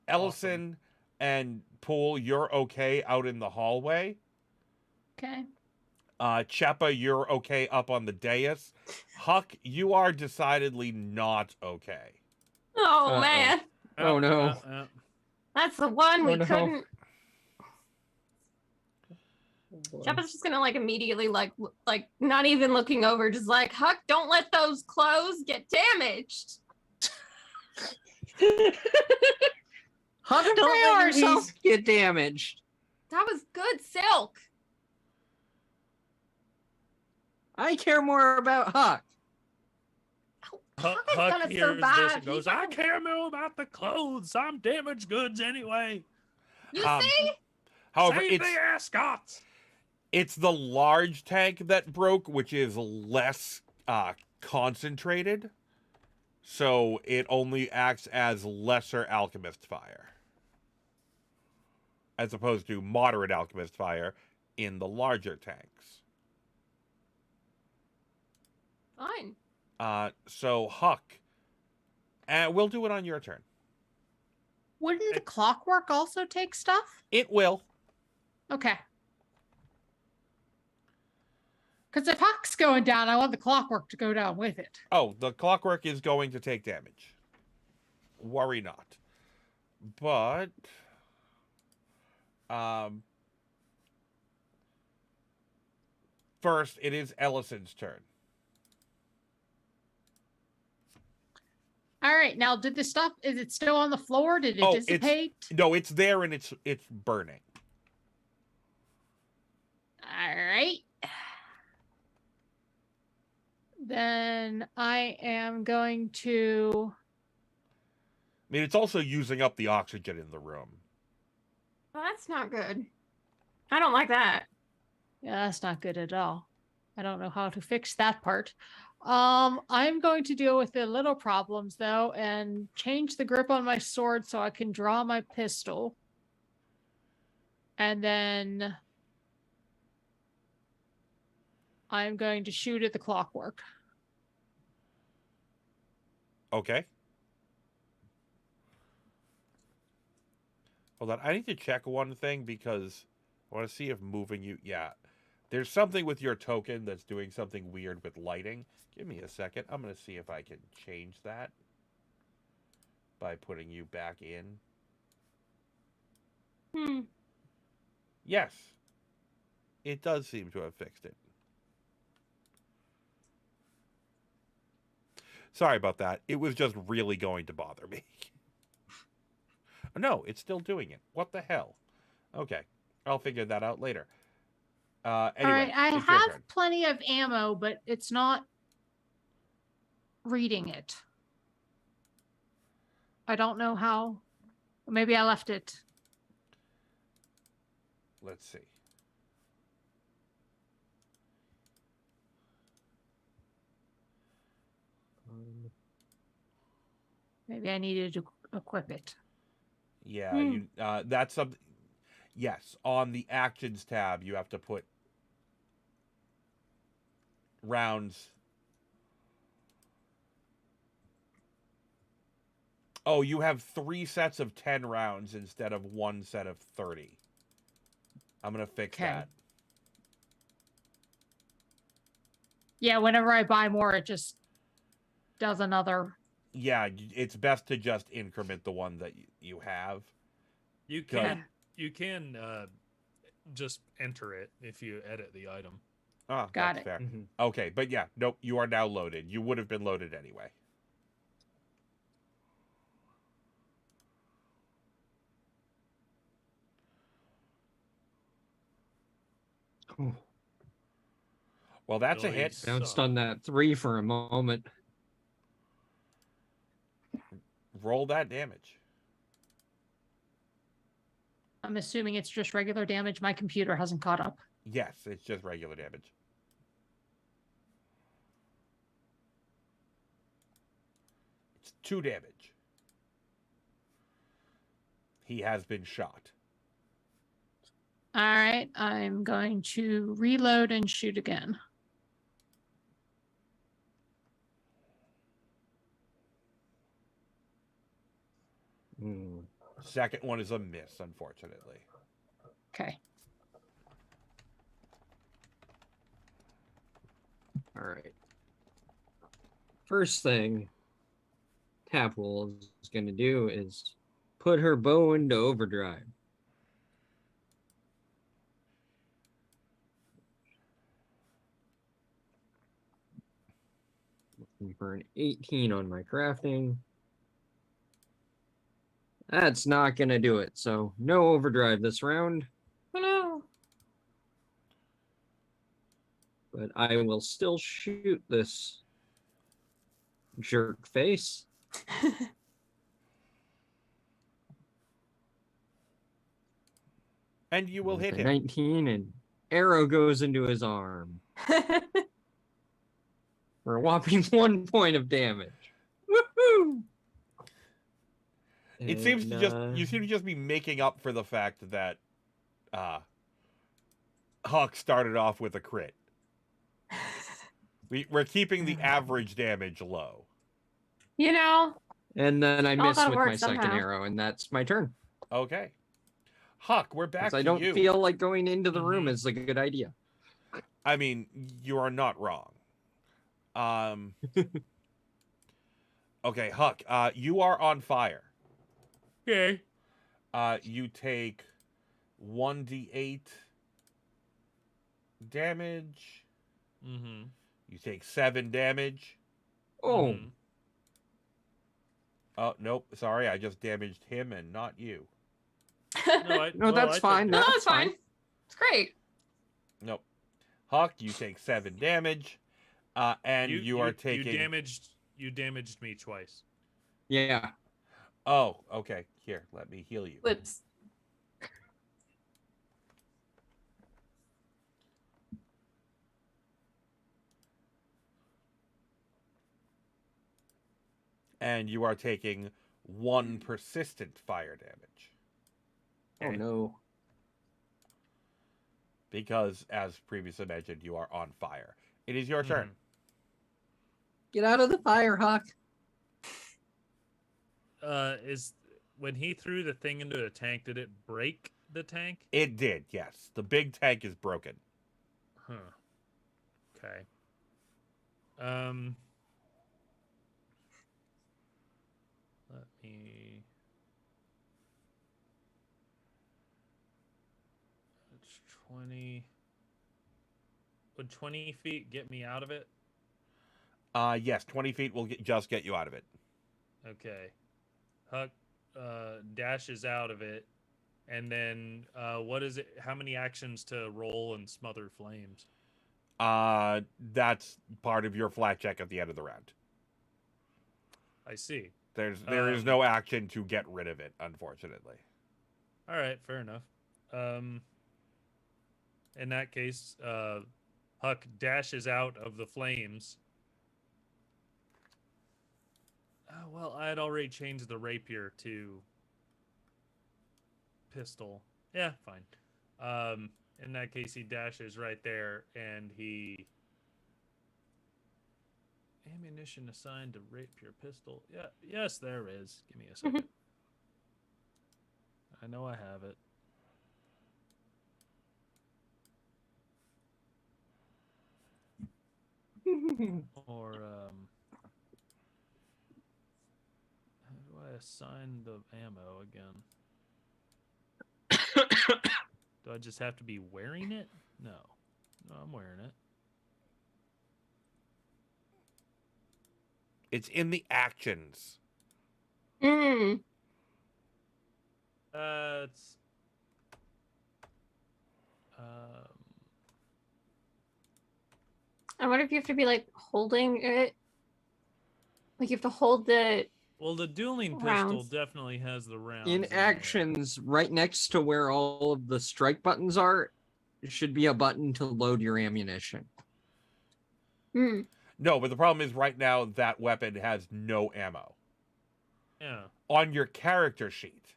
Ellison and Poole, you're okay out in the hallway. Okay. Cheppa, you're okay up on the dais. Huck, you are decidedly not okay. Oh, man. Oh no. That's the one we no. couldn't. Cheppa's just gonna like immediately like not even looking over, just like, Huck, don't let those clothes get damaged. Huck, Don't don't let let yourself yourself get damaged. That was good silk. I care more about Huck. Huck is Huck gonna hears survive. this and goes, I care more about the clothes. I'm damaged goods anyway. You see? However, Save the ascots. it's the large tank that broke, which is less concentrated. So it only acts as lesser alchemist fire. As opposed to moderate alchemist fire in the larger tanks. Fine. So Huck, we'll do it on your turn. Wouldn't the clockwork also take stuff? It will. Okay. Because if Huck's going down, I want the clockwork to go down with it. Oh, the clockwork is going to take damage. Worry not. But first, it is Ellison's turn. All right. Now, did the stuff, is it still on the floor? Did it dissipate? No, it's there and it's burning. All right. Then I am going to. I mean, it's also using up the oxygen in the room. Well, that's not good. I don't like that. Yeah, that's not good at all. I don't know how to fix that part. I'm going to deal with the little problems though and change the grip on my sword so I can draw my pistol. And then I'm going to shoot at the clockwork. Okay. Hold on. I need to check one thing because I want to see if moving you... Yeah. There's something with your token that's doing something weird with lighting. Give me a second. I'm going to see if I can change that by putting you back in. Yes. It does seem to have fixed it. Sorry about that. It was just really going to bother me. No, it's still doing it. What the hell? Okay. I'll figure that out later. Anyway, all right, I it's your have turn. plenty of ammo, but it's not reading it. I don't know how. Maybe I left it. Let's see. Maybe I needed to equip it. Yeah, you. That's something. Yes, on the actions tab, you have to put rounds. Oh, you have 3 sets of 10 rounds instead of 1 set of 30. I'm gonna fix that. Yeah, whenever I buy more, it just does another. Yeah, it's best to just increment the one that you have. You can just enter it if you edit the item. Ah, Got that's it. fair. Okay, but yeah, nope, you are now loaded. You would have been loaded anyway. Well, that's a hit. Bounced on that 3 for a moment. Roll that damage. I'm assuming it's just regular damage. My computer hasn't caught up. Yes, it's just regular damage. It's 2 damage. He has been shot. All right, I'm going to reload and shoot again. Second one is a miss, unfortunately. Okay. All right. First thing Tapwell is going to do is put her bow into overdrive. Looking for an 18 on my crafting. That's not going to do it, so no overdrive this round. Oh no. But I will still shoot this jerk face. And you will With hit a him. 19, and arrow goes into his arm for a whopping 1 point of damage. Woohoo! It seems to just you seem to just be making up for the fact that Huck started off with a crit. We're keeping the average damage low. You know, And then I all miss gotta with work my second somehow. arrow, and that's my turn. Okay. Huck, we're back Because I to don't you. feel like going into the room Mhm. is a good idea. I mean, you are not wrong. Okay, Huck, you are on fire. Okay. You take 1d8 damage. Mm-hmm. You take 7 damage. Oh, Mhm. Oh, nope. Sorry, I just damaged him and not you. No, no, that's I took fine. No, damage. that's fine. It's great. Nope. Huck, you take 7 damage. And you are taking. You damaged me twice. Yeah. Oh, okay. Here, let me heal you. Whoops. And you are taking 1 persistent fire damage. Oh Okay. no. Because, as previously mentioned, you are on fire. It is your turn. Get out of the fire, Hawk. Is when he threw the thing into the tank, did it break the tank? It did, yes. The big tank is broken. Huh. Okay. Let me. It's 20. Would 20 feet get me out of it? Yes, 20 feet will just get you out of it. Okay. Huck dashes out of it, and then what is it? How many actions to roll and smother flames? That's part of your flat check at the end of the round. I see. There is no action to get rid of it, unfortunately. All right, fair enough. In that case, Huck dashes out of the flames. Oh, well, I had already changed the rapier to pistol. Yeah, fine. In that case, he dashes right there, and he ammunition assigned to rapier pistol. Yeah, yes, there is. Give me a second. I know I have it. Or how do I assign the ammo again? Do I just have to be wearing it? No, I'm wearing it. It's in the actions. Mm. It's I wonder if you have to be like holding it. Like you have to hold the. well, the dueling pistol Rounds. definitely has the rounds. In there. actions, right next to where all of the strike buttons are, should be a button to load your ammunition. Hmm. No, but the problem is right now that weapon has no ammo. Yeah. On your character sheet,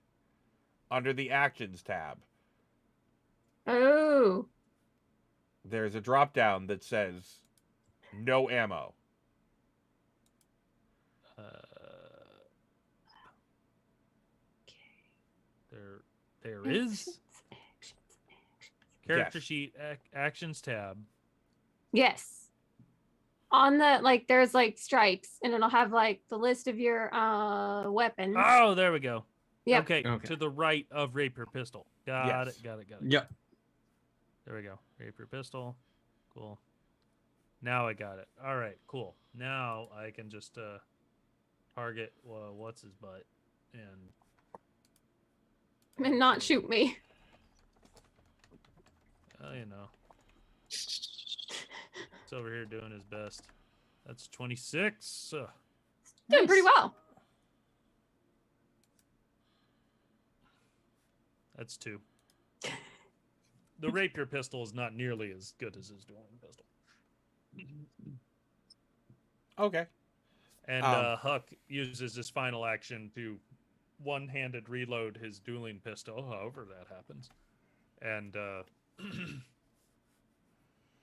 under the actions tab, Oh. there's a drop down that says no ammo. There is character sheet actions tab. Yes. On the like, there's like strikes, and it'll have like the list of your weapons. Oh, there we go. Yep. Okay, Okay. to the right of rapier pistol. Got Yes. it. Yep. There we go. Rapier pistol. Cool. Now I got it. All right, cool. Now I can just target what's his butt And not shoot me. you know. He's over here doing his best. That's 26. Doing pretty well. That's 2. The rapier pistol is not nearly as good as his dueling pistol. Okay. And Huck uses his final action to one-handed reload his dueling pistol, however that happens. And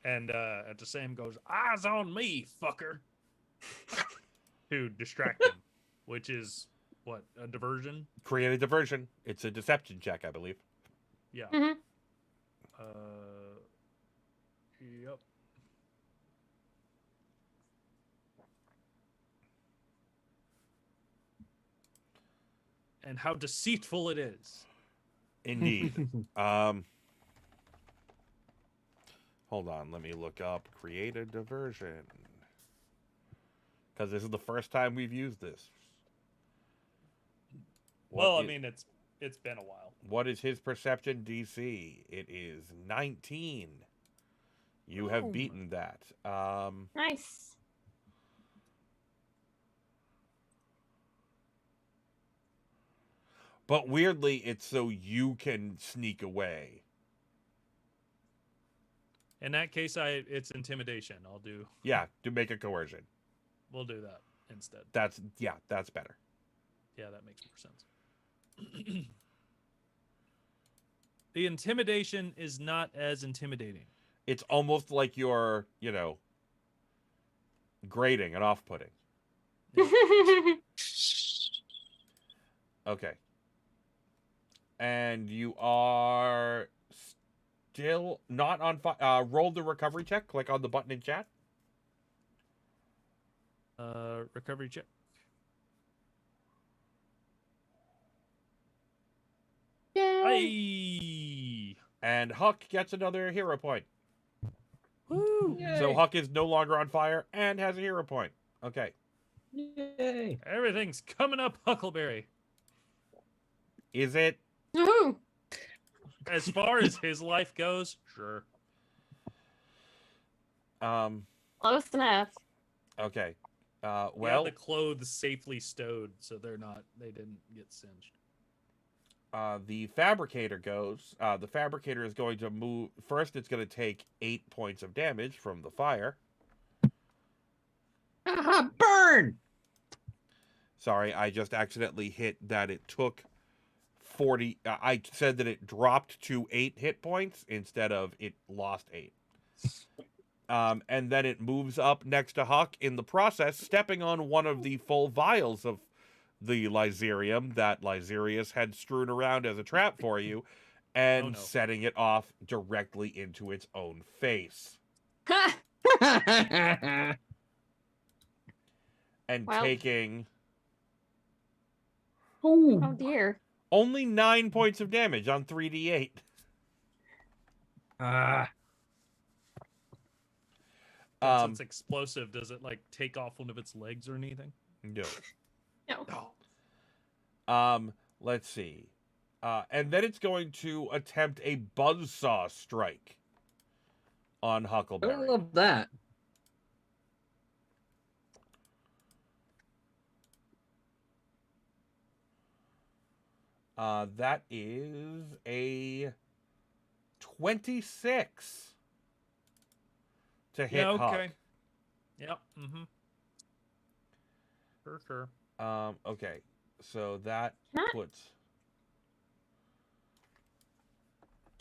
And at the same goes, "Eyes on me, fucker," to distract him, which is what, a diversion? Create a diversion. It's a deception check, I believe. Yeah. Mhm. Yep. And how deceitful it is. Indeed. Hold on, let me look up create a diversion. Because this is the first time we've used this. Well, I is- mean, it's been a while. What is his perception DC? It is 19. You have Boom. beaten that. Nice. But weirdly, it's so you can sneak away. In that case, it's intimidation. I'll do. Yeah, to make a coercion. We'll do that instead. That's better. Yeah, that makes more sense. The intimidation is not as intimidating. It's almost like you're, grading and off-putting. Okay. And you are still not on fire. Roll the recovery check. Click on the button in chat. Recovery check. Yay. Aye. And Huck gets another hero point. Woo! So Huck is no longer on fire and has a hero point. Okay. Yay. Everything's coming up, Huckleberry. Is it? Woohoo. As far as his life goes, sure. Close enough. Okay. We have Well, the clothes safely stowed, so they didn't get singed. the fabricator goes. The fabricator is going to move. First, it's going to take 8 points of damage from the fire. Ah, burn! Sorry, I just accidentally hit that it took 40. I said that it dropped to 8 hit points instead of it lost 8. And then it moves up next to Huck in the process, stepping on one of the full vials of the Lyserium that Lyserius had strewn around as a trap for you, and Oh, no. setting it off directly into its own face. And Well. taking Oh dear. only 9 points of damage on 3d8. Ah. Since it's explosive, does it like take off one of its legs or anything? No. No. No. Let's see. And then it's going to attempt a buzzsaw strike on I Huckleberry. love that. That is a 26 to hit Yeah, Huck. okay. Yep. Mm-hmm. Sure. Okay. So that Can I- puts...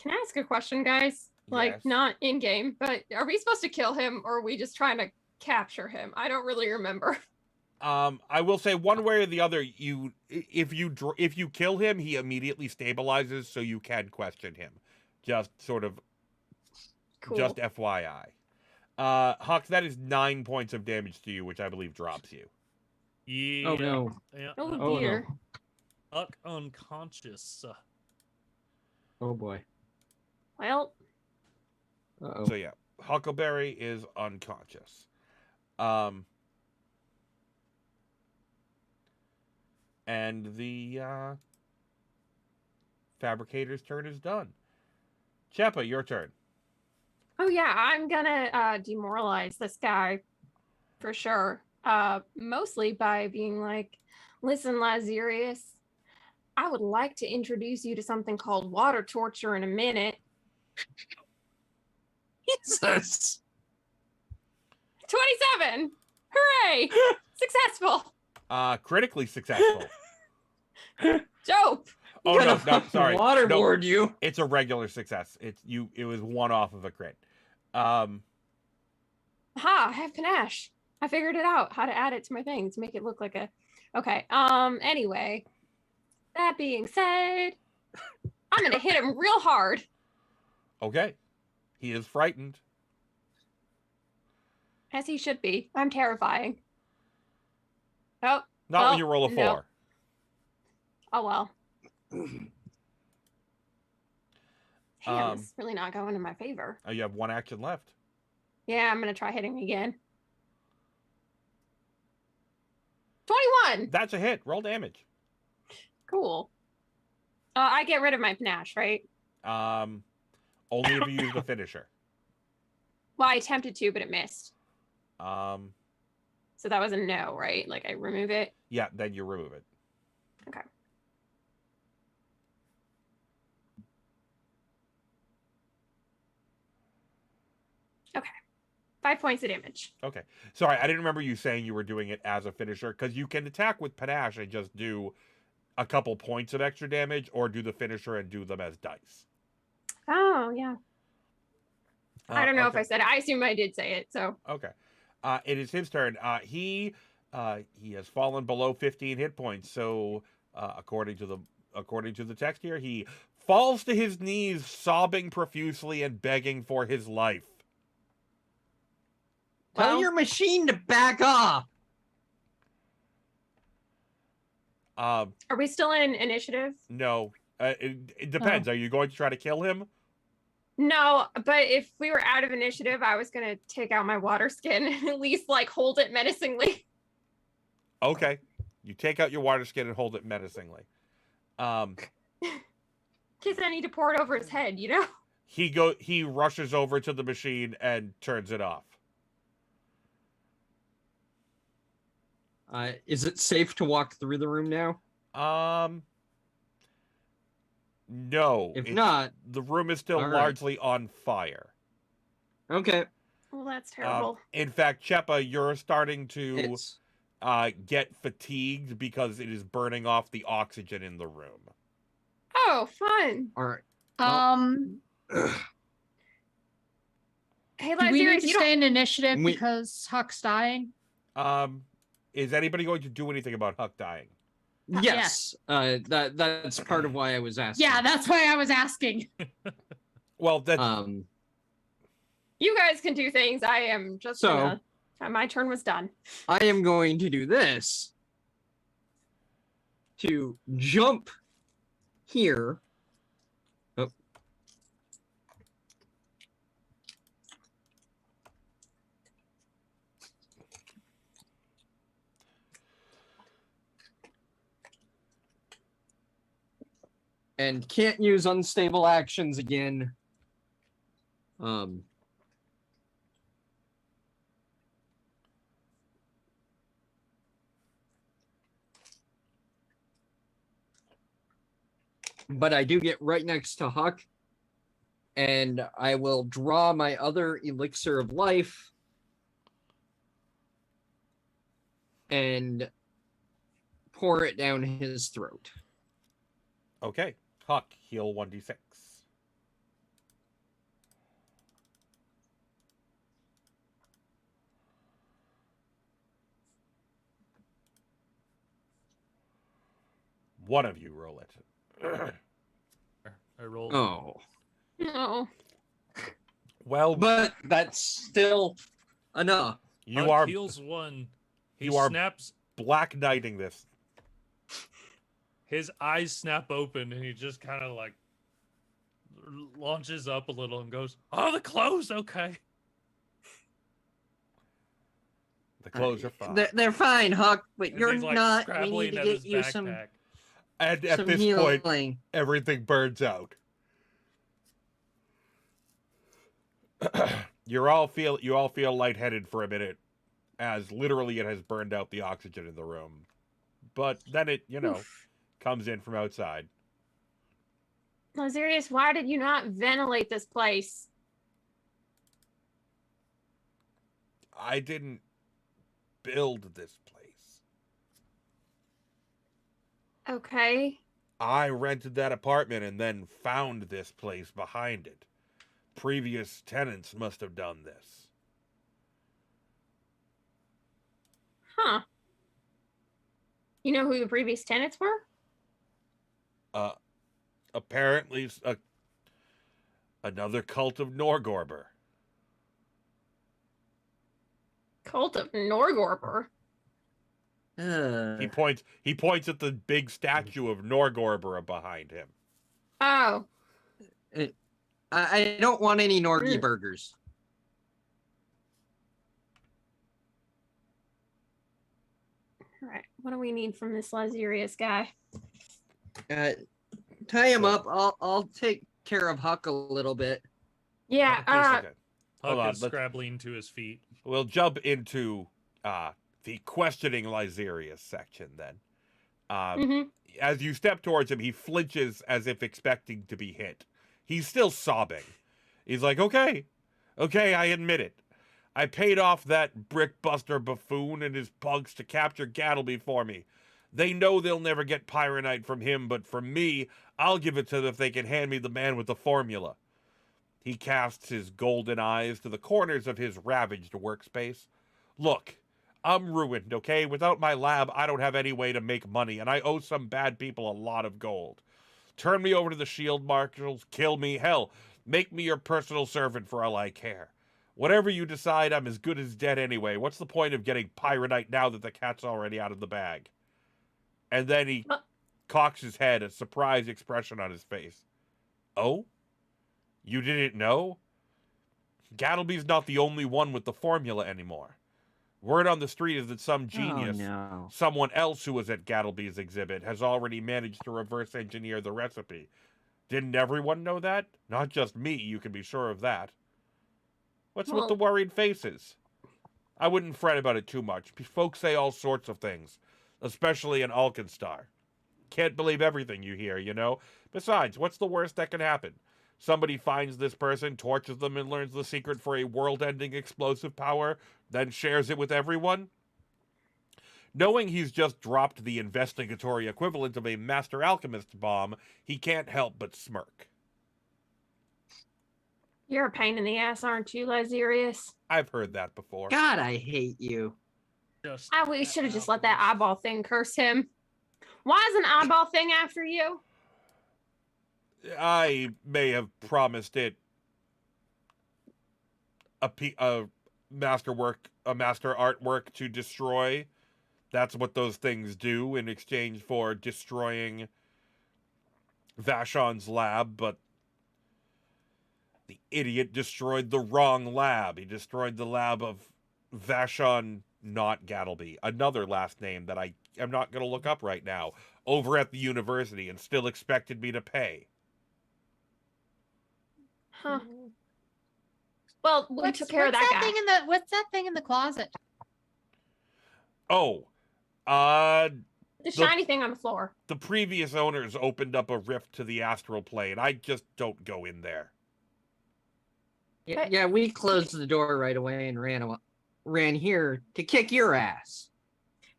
Can I ask a question, guys? Like, Yes. not in game, but are we supposed to kill him or are we just trying to capture him? I don't really remember. I will say one way or the other, if you kill him, he immediately stabilizes, so you can question him. Just sort of, Cool. just FYI. Huck, that is 9 points of damage to you, which I believe drops you. Yeah. Oh no. Yeah. Oh Oh, dear. no. Huck unconscious. Oh boy. Well, Uh-oh. So yeah, Huckleberry is unconscious. And the fabricator's turn is done. Cheppa, your turn. oh yeah, I'm gonna demoralize this guy for sure. Mostly by being like, listen, Lazarius, I would like to introduce you to something called water torture in a minute. Jesus. 27! Hooray! Successful! Critically successful. Dope! Oh no, sorry. Waterboard No, you. it's a regular success. It was one off of a crit. Ha, I have panache. I figured it out how to add it to my thing to make it look like a. Okay. Anyway, that being said, I'm gonna hit him real hard. Okay. He is frightened. As he should be. I'm terrifying. Oh. Not well, when you roll a 4. no. Oh well. Damn, this is really not going in my favor. You have 1 action left. Yeah, I'm gonna try hitting again. 21. That's a hit. Roll damage. Cool. I get rid of my panache, right? Only if you use the finisher. Well, I attempted to, but it missed. Um, So that was a no, right? Like I remove it. yeah, then you remove it. Okay. Okay. 5 points of damage. Okay. Sorry, I didn't remember you saying you were doing it as a finisher, because you can attack with panache and just do a couple points of extra damage, or do the finisher and do them as dice. Oh, yeah. I don't know if okay. I said it. I assume I did say it, so. Okay. It is his turn. He has fallen below 15 hit points, so according to the text here, he falls to his knees, sobbing profusely and begging for his life. Tell Well- your machine to back off. Um, Are we still in initiative? no, it depends. Are you going to try to kill him? No, but if we were out of initiative, I was gonna take out my water skin and at least like hold it menacingly. Okay. You take out your water skin and hold it menacingly. In case I need to pour it over his head, you know? He rushes over to the machine and turns it off. Is it safe to walk through the room now? No. If not, the room is still all right. largely on fire. okay. Well, that's terrible. In fact, Chepa, you're starting to It's get fatigued because it is burning off the oxygen in the room. Oh, fun. all right. Hey, do we need Lazarus, to you don't. stay in initiative We- because Huck's dying? Is anybody going to do anything about Huck dying? Yes. That's part of why I was asking. Yeah, that's why I was asking. Well, that's You guys can do things. I am just So- gonna. My turn was done. I am going to do this to jump here. Oh. And can't use unstable actions again. But I do get right next to Huck. And I will draw my other elixir of life. And pour it down his throat. okay. Huck, heal 1d6. One of you roll it. I rolled. Oh. No. Well, But that's still enough. you Huck are heals 1. He you are- snaps. Black Knighting this. His eyes snap open, and he just kind of like launches up a little and goes, "Oh, the clothes, okay." The clothes are fine. They're fine, Huck, but And you're he's, like, not. We scrabbling need to at get his you some backpack. And at this healing. point, everything burns out. You all feel lightheaded for a minute, as literally it has burned out the oxygen in the room. But then it, comes in from outside. Lazarus, why did you not ventilate this place? I didn't build this place. Okay. I rented that apartment and then found this place behind it. Previous tenants must have done this. Huh. You know who the previous tenants were? Apparently, another cult of Norgorber. Cult of Norgorber. He points at the big statue of Norgorber behind him. Oh. I don't want any Norgie burgers. All right. What do we need from this Lazarius guy? Tie him up. I'll take care of Huck a little bit. Yeah. Okay. Hold Huck on, is scrabbling to his feet. We'll jump into the questioning Lysarius section then. As you step towards him, he flinches as if expecting to be hit. He's still sobbing. He's like, okay, I admit it. I paid off that brickbuster buffoon and his punks to capture Gattleby for me. They know they'll never get Pyronite from him, but from me, I'll give it to them if they can hand me the man with the formula. He casts his golden eyes to the corners of his ravaged workspace. Look, I'm ruined, okay? Without my lab, I don't have any way to make money, and I owe some bad people a lot of gold. Turn me over to the shield marshals, kill me, hell, make me your personal servant for all I care. Whatever you decide, I'm as good as dead anyway. What's the point of getting Pyronite now that the cat's already out of the bag? And then he cocks his head, a surprised expression on his face. Oh? You didn't know? Gattleby's not the only one with the formula anymore. Word on the street is that some genius, someone else who was at Gattleby's exhibit, has already managed to reverse engineer the recipe. Didn't everyone know that? Not just me, you can be sure of that. What's with the worried faces? I wouldn't fret about it too much. Folks say all sorts of things, especially in Alkenstar. Can't believe everything you hear, you know? Besides, what's the worst that can happen? Somebody finds this person, tortures them, and learns the secret for a world-ending explosive power, then shares it with everyone? Knowing he's just dropped the investigatory equivalent of a master alchemist bomb, he can't help but smirk. You're a pain in the ass, aren't you, Lazarius? I've heard that before. God, I hate you. We should have just let that eyeball thing curse him. Why is an eyeball thing after you? I may have promised it a master artwork to destroy. That's what those things do in exchange for destroying Vashon's lab, but the idiot destroyed the wrong lab. He destroyed the lab of Vashon, not Gattleby, another last name that I am not going to look up right now, over at the university, and still expected me to pay. Huh. Well, we took care of that guy. What's that thing in the closet? Oh, the shiny thing on the floor. The previous owners opened up a rift to the astral plane. I just don't go in there. Yeah, we closed the door right away and ran here to kick your ass.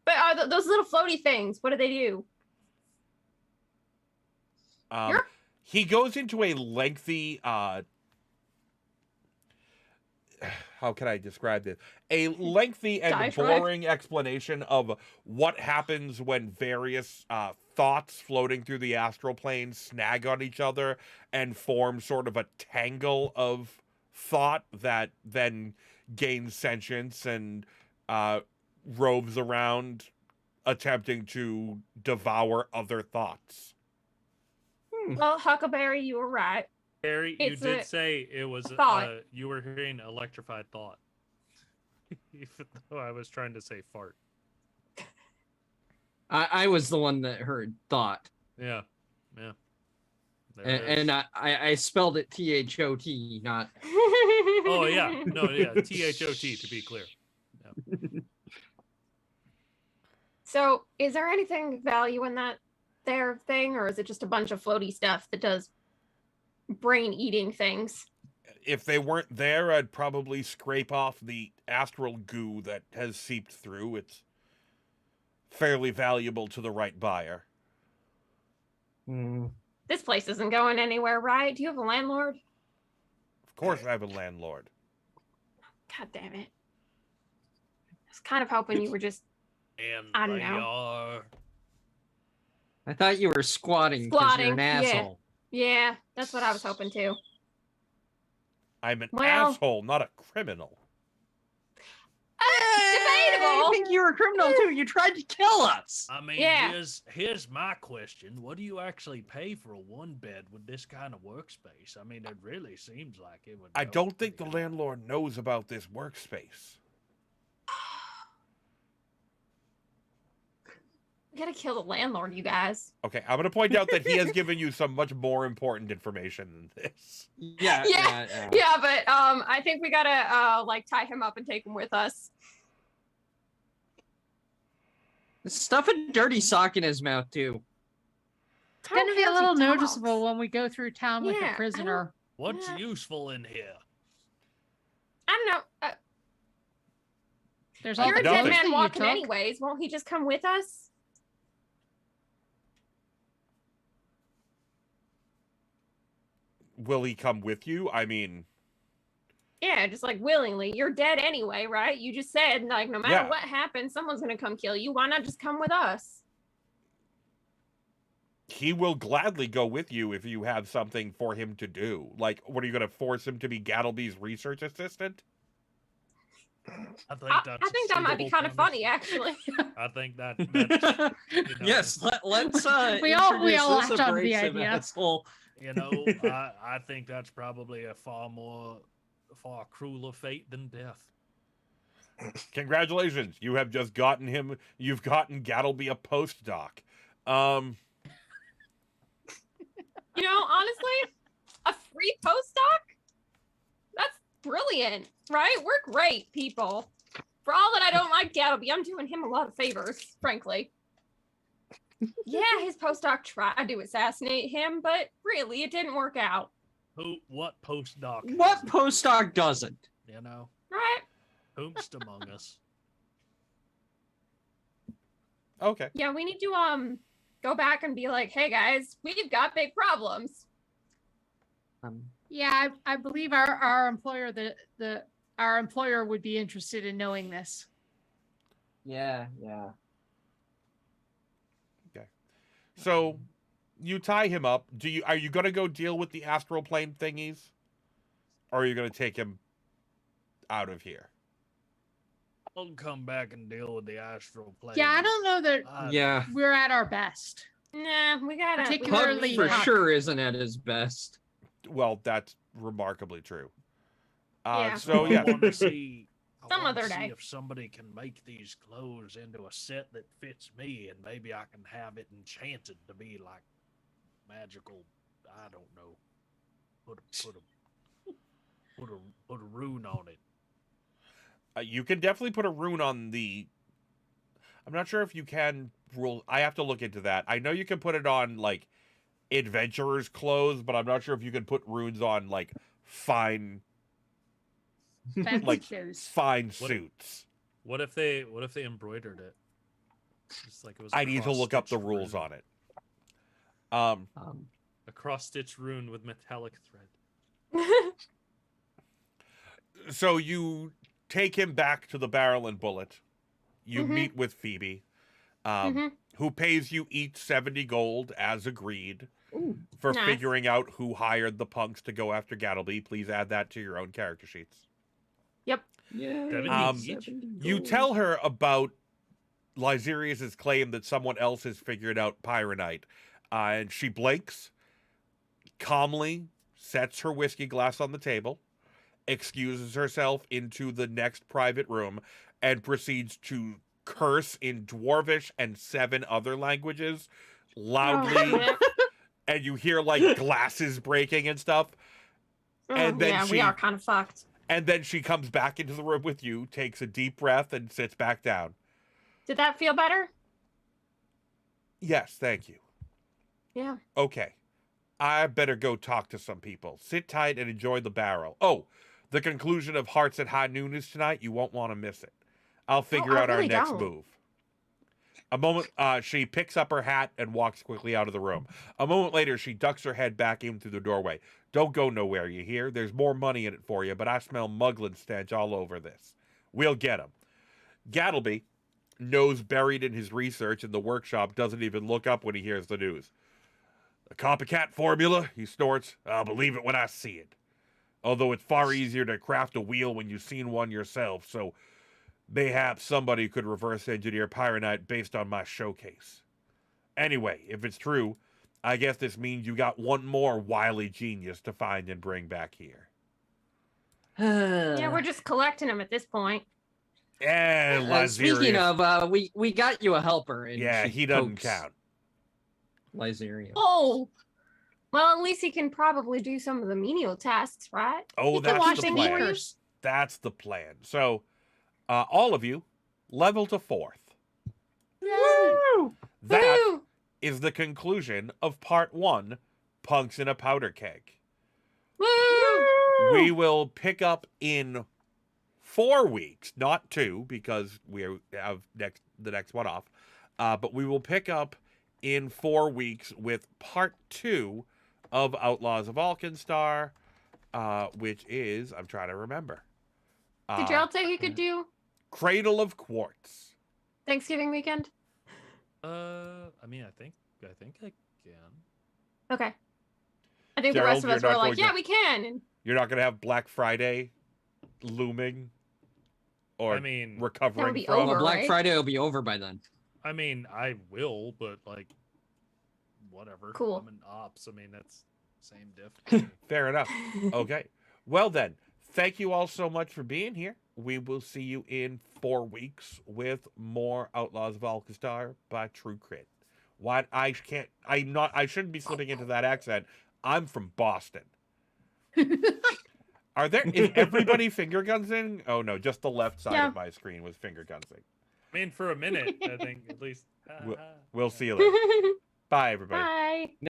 But are those little floaty things? What do? He goes into a lengthy how can I describe this? A lengthy and boring explanation of what happens when various thoughts floating through the astral plane snag on each other and form sort of a tangle of thought that then gains sentience and roves around attempting to devour other thoughts. Well, Huckleberry, you were right. Harry, you did say it was you were hearing electrified thought. Even though I was trying to say fart. I was the one that heard thought. Yeah. And I spelled it THOT, not. Oh yeah, no, yeah, THOT to be clear. Yeah. So, is there anything of value in that there thing, or is it just a bunch of floaty stuff that does brain-eating things? If they weren't there, I'd probably scrape off the astral goo that has seeped through. It's fairly valuable to the right buyer. This place isn't going anywhere, right? Do you have a landlord? Of course I have a landlord. God damn it. I was kind of hoping you were just And I don't they know. are. I thought you were squatting because you're an Squatting, yeah. asshole. Yeah, that's what I was hoping to. I'm an Well- asshole, not a criminal. I Debatable. think you were a criminal too. You tried to kill us. I mean, Yeah. here's my question. What do you actually pay for a one bed with this kind of workspace? I mean, it really seems like it would I go don't think the pretty high. landlord knows about this workspace. We gotta kill the landlord, you guys. Okay, I'm going to point out that he has given you some much more important information than this. Yeah, Yeah. yeah. Yeah, but I think we gotta like tie him up and take him with us. Stuff a dirty sock in his mouth too. It's going to be a little noticeable when we go through town with Yeah, I a don't- prisoner. What's Yeah. useful in here? I don't know. There's You're all You're the a dead nothing. clothes that man you walking took. anyways. Won't he just come with us? Will he come with you? I mean, Yeah, just like willingly. You're dead anyway, right? You just said like no matter Yeah. what happens, someone's gonna come kill you. Why not just come with us? he will gladly go with you if you have something for him to do. Like, what are you going to force him to be Gattleby's research assistant? I think I that's. think that might be kind of funny, actually. I think that's Yes, let's We all introduce this latched on to the abrasive idea. asshole. I think that's probably a far crueler fate than death. Congratulations, you have just gotten him. You've gotten Gattleby a postdoc. You know, honestly, a free postdoc? That's brilliant, right? We're great people. For all that I don't like Gattleby, I'm doing him a lot of favors, frankly. Yeah, his postdoc tried to assassinate him, but really, it didn't work out. What postdoc? What hasn't, postdoc doesn't? You know, Right? whomst among us? Okay. Yeah, we need to go back and be like, hey guys, we've got big problems. Yeah, I believe our employer our employer would be interested in knowing this. Yeah. So, you tie him up. Are you going to go deal with the astral plane thingies, or are you going to take him out of here? I'll come back and deal with the astral plane. Yeah, I don't know that Yeah. we're at our best. Nah, we gotta. we Particularly- gotta Puck leave for it. sure isn't at his best. Well, that's remarkably true. Yeah. So, I yeah. want to see. Some wanna other see day. if somebody can make these clothes into a set that fits me, and maybe I can have it enchanted to be like magical. I don't know. Put a rune on it. You can definitely put a rune on the. I'm not sure if you can rule. I have to look into that. I know you can put it on like adventurers' clothes, but I'm not sure if you can put runes on like fine Fancy Like, shows. fine What- suits. What if they embroidered it? Just like it was. I need to look up the rules on it. Um, A cross-stitch rune with metallic thread. So you take him back to the Barrel and Bullet. You Mhm. meet with Phoebe, Mhm. who pays you each 70 gold as agreed Ooh, for nice. figuring out who hired the punks to go after Gattleby. Please add that to your own character sheets. Yep. yeah. 70 each? You tell her about Lysirius's claim that someone else has figured out Pyronite, and she blinks, calmly sets her whiskey glass on the table, excuses herself into the next private room, and proceeds to curse in Dwarvish and 7 other languages loudly, Oh, and you hear like glasses breaking and stuff. And then yeah, she- we are kind of fucked. And then she comes back into the room with you, takes a deep breath, and sits back down. Did that feel better? Yes, thank you. Yeah. Okay. I better go talk to some people. Sit tight and enjoy the barrel. Oh, the conclusion of Hearts at High Noon is tonight. You won't want to miss it. I'll figure I out our really next don't. move. A moment, she picks up her hat and walks quickly out of the room. A moment later, she ducks her head back in through the doorway. Don't go nowhere, you hear? There's more money in it for you, but I smell Muglin stench all over this. We'll get 'em. Gattleby, nose buried in his research in the workshop, doesn't even look up when he hears the news. A copycat formula, he snorts. I'll believe it when I see it. Although it's far easier to craft a wheel when you've seen one yourself, so mayhap somebody could reverse engineer Pyronite based on my showcase. Anyway, if it's true, I guess this means you got one more wily genius to find and bring back here. Yeah, we're just collecting them at this point. And Speaking Lazarius. of, we got you a helper. And Yeah, she he doesn't pokes count. Lazarius. Oh, well, at least he can probably do some of the menial tasks, right? Oh, You can that's wash the the plan. mirrors. That's the plan. So, all of you, level to 4th. Woo! That Woo! is the conclusion of part 1, Punks in a Powder Keg. Woo! We will pick up in 4 weeks, not 2, because we have the next one off. But we will pick up in 4 weeks with part 2 of Outlaws of Alkenstar, which is, I'm trying to remember. Did Gerald say he could do Cradle of Quartz. Thanksgiving weekend? I mean, I think I can. Okay. I think Gerald, the rest of you're us were not like, going yeah, to- we can. And You're not going to have Black Friday looming or I mean, recovering be from. over. Well, Black right? Friday will be over by then. I mean, I will, but like, whatever. Cool. I'm in ops. I mean, that's same diff. Fair enough. Okay. Well then, thank you all so much for being here. We will see you in 4 weeks with more Outlaws of Alkenstar by True Crit. What I shouldn't be slipping into that accent. I'm from Boston. Is everybody finger gunsing? Oh no, just the left side Yeah. of my screen was finger gunsing. I mean, for a minute, I think at least. We'll see you later. Bye everybody. Bye.